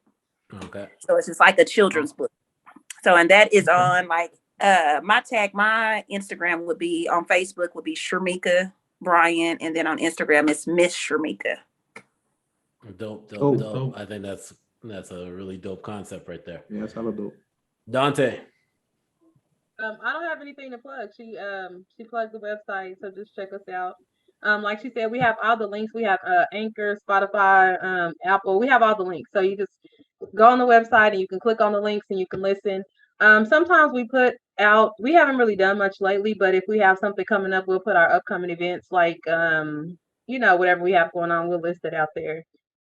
Okay. So it's just like a children's book. So, and that is on my Instagram would be on Facebook would be Sharmika Bryan, and then on Instagram it's Miss Sharmika. Dope. Dope. I think that's a really dope concept right there. Yeah, that's hella dope. Dante. I don't have anything to plug. She plugged the website, so just check us out. Like she said, we have all the links. We have Anchor, Spotify, Apple. We have all the links. So you just go on the website and you can click on the links and you can listen. Sometimes we haven't really done much lately, but if we have something coming up, we'll put our upcoming events like whatever we have going on, we'll list it out there.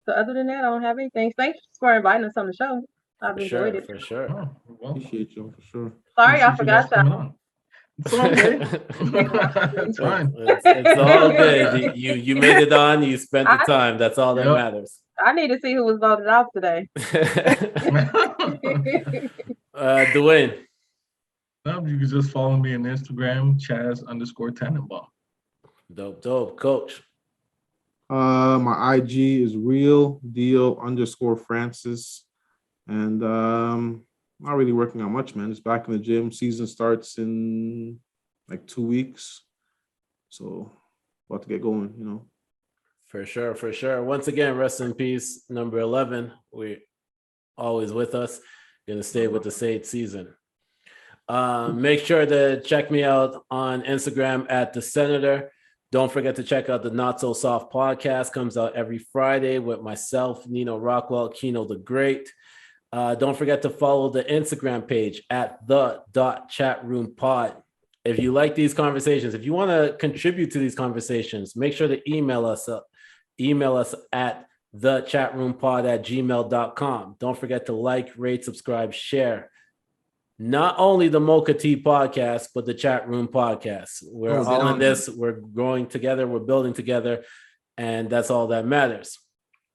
So other than that, I don't have anything. Thanks for inviting us on the show. I've enjoyed it. For sure. Oh, well, Appreciate you for sure. Sorry, I forgot y'all. It's okay. It's fine. It's all good. You made it on. You spent the time. That's all that matters. I need to see who was voted off today. Dwayne. You can just follow me on Instagram, Chaz_Tannenbaum. Dope. Coach. My IG is real_deal_Francis. And not really working on much, man. Just back in the gym. Season starts in like 2 weeks. So about to get going, For sure. Once again, rest in peace, number 11. We're always with us. Gonna stay with the Sage season. Make sure to check me out on Instagram at The Senator. Don't forget to check out the Not So Soft podcast. Comes out every Friday with myself, Nino Rockwell, Kino the Great. Don't forget to follow the Instagram page at the.chatroompod. If you like these conversations, if you want to contribute to these conversations, make sure to email us at thechatroompod@gmail.com. Don't forget to like, rate, subscribe, share. Not only the Mocha Tea Podcast, but the Chatroom Podcast. We're all in this. We're growing together. We're building together. And that's all that matters.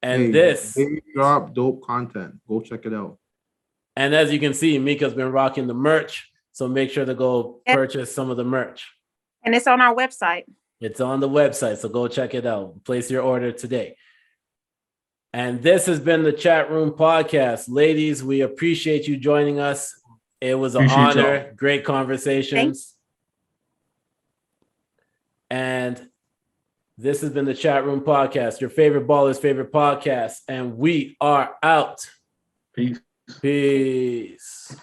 And this drop dope content. Go check it out. And as you can see, Mika's been rocking the merch. So make sure to go purchase some of the merch. And it's on our website. It's on the website. So go check it out. Place your order today. And this has been the Chatroom Podcast. Ladies, we appreciate you joining us. It was an honor. Y'all. Great conversations. And this has been the Chatroom Podcast, your favorite baller's favorite podcast. And we are out. Peace. Peace.